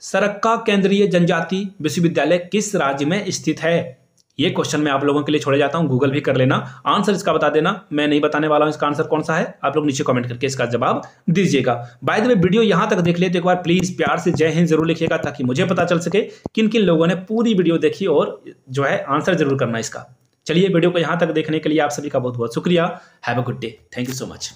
सरक्का केंद्रीय जनजाति विश्वविद्यालय किस राज्य में स्थित है? ये क्वेश्चन मैं आप लोगों के लिए छोड़े जाता हूं, गूगल भी कर लेना, आंसर इसका बता देना। मैं नहीं बताने वाला हूं इसका आंसर कौन सा है, आप लोग नीचे कमेंट करके इसका जवाब दीजिएगा। बाय द वे वीडियो यहां तक देख लिए तो एक बार प्लीज प्यार से जय हिंद जरूर लिखिएगा, ताकि मुझे पता चल सके किन किन लोगों ने पूरी वीडियो देखी और जो है आंसर जरूर करना इसका। चलिए वीडियो को यहां तक देखने के लिए आप सभी का बहुत बहुत शुक्रिया। Have a good day, thank you so much.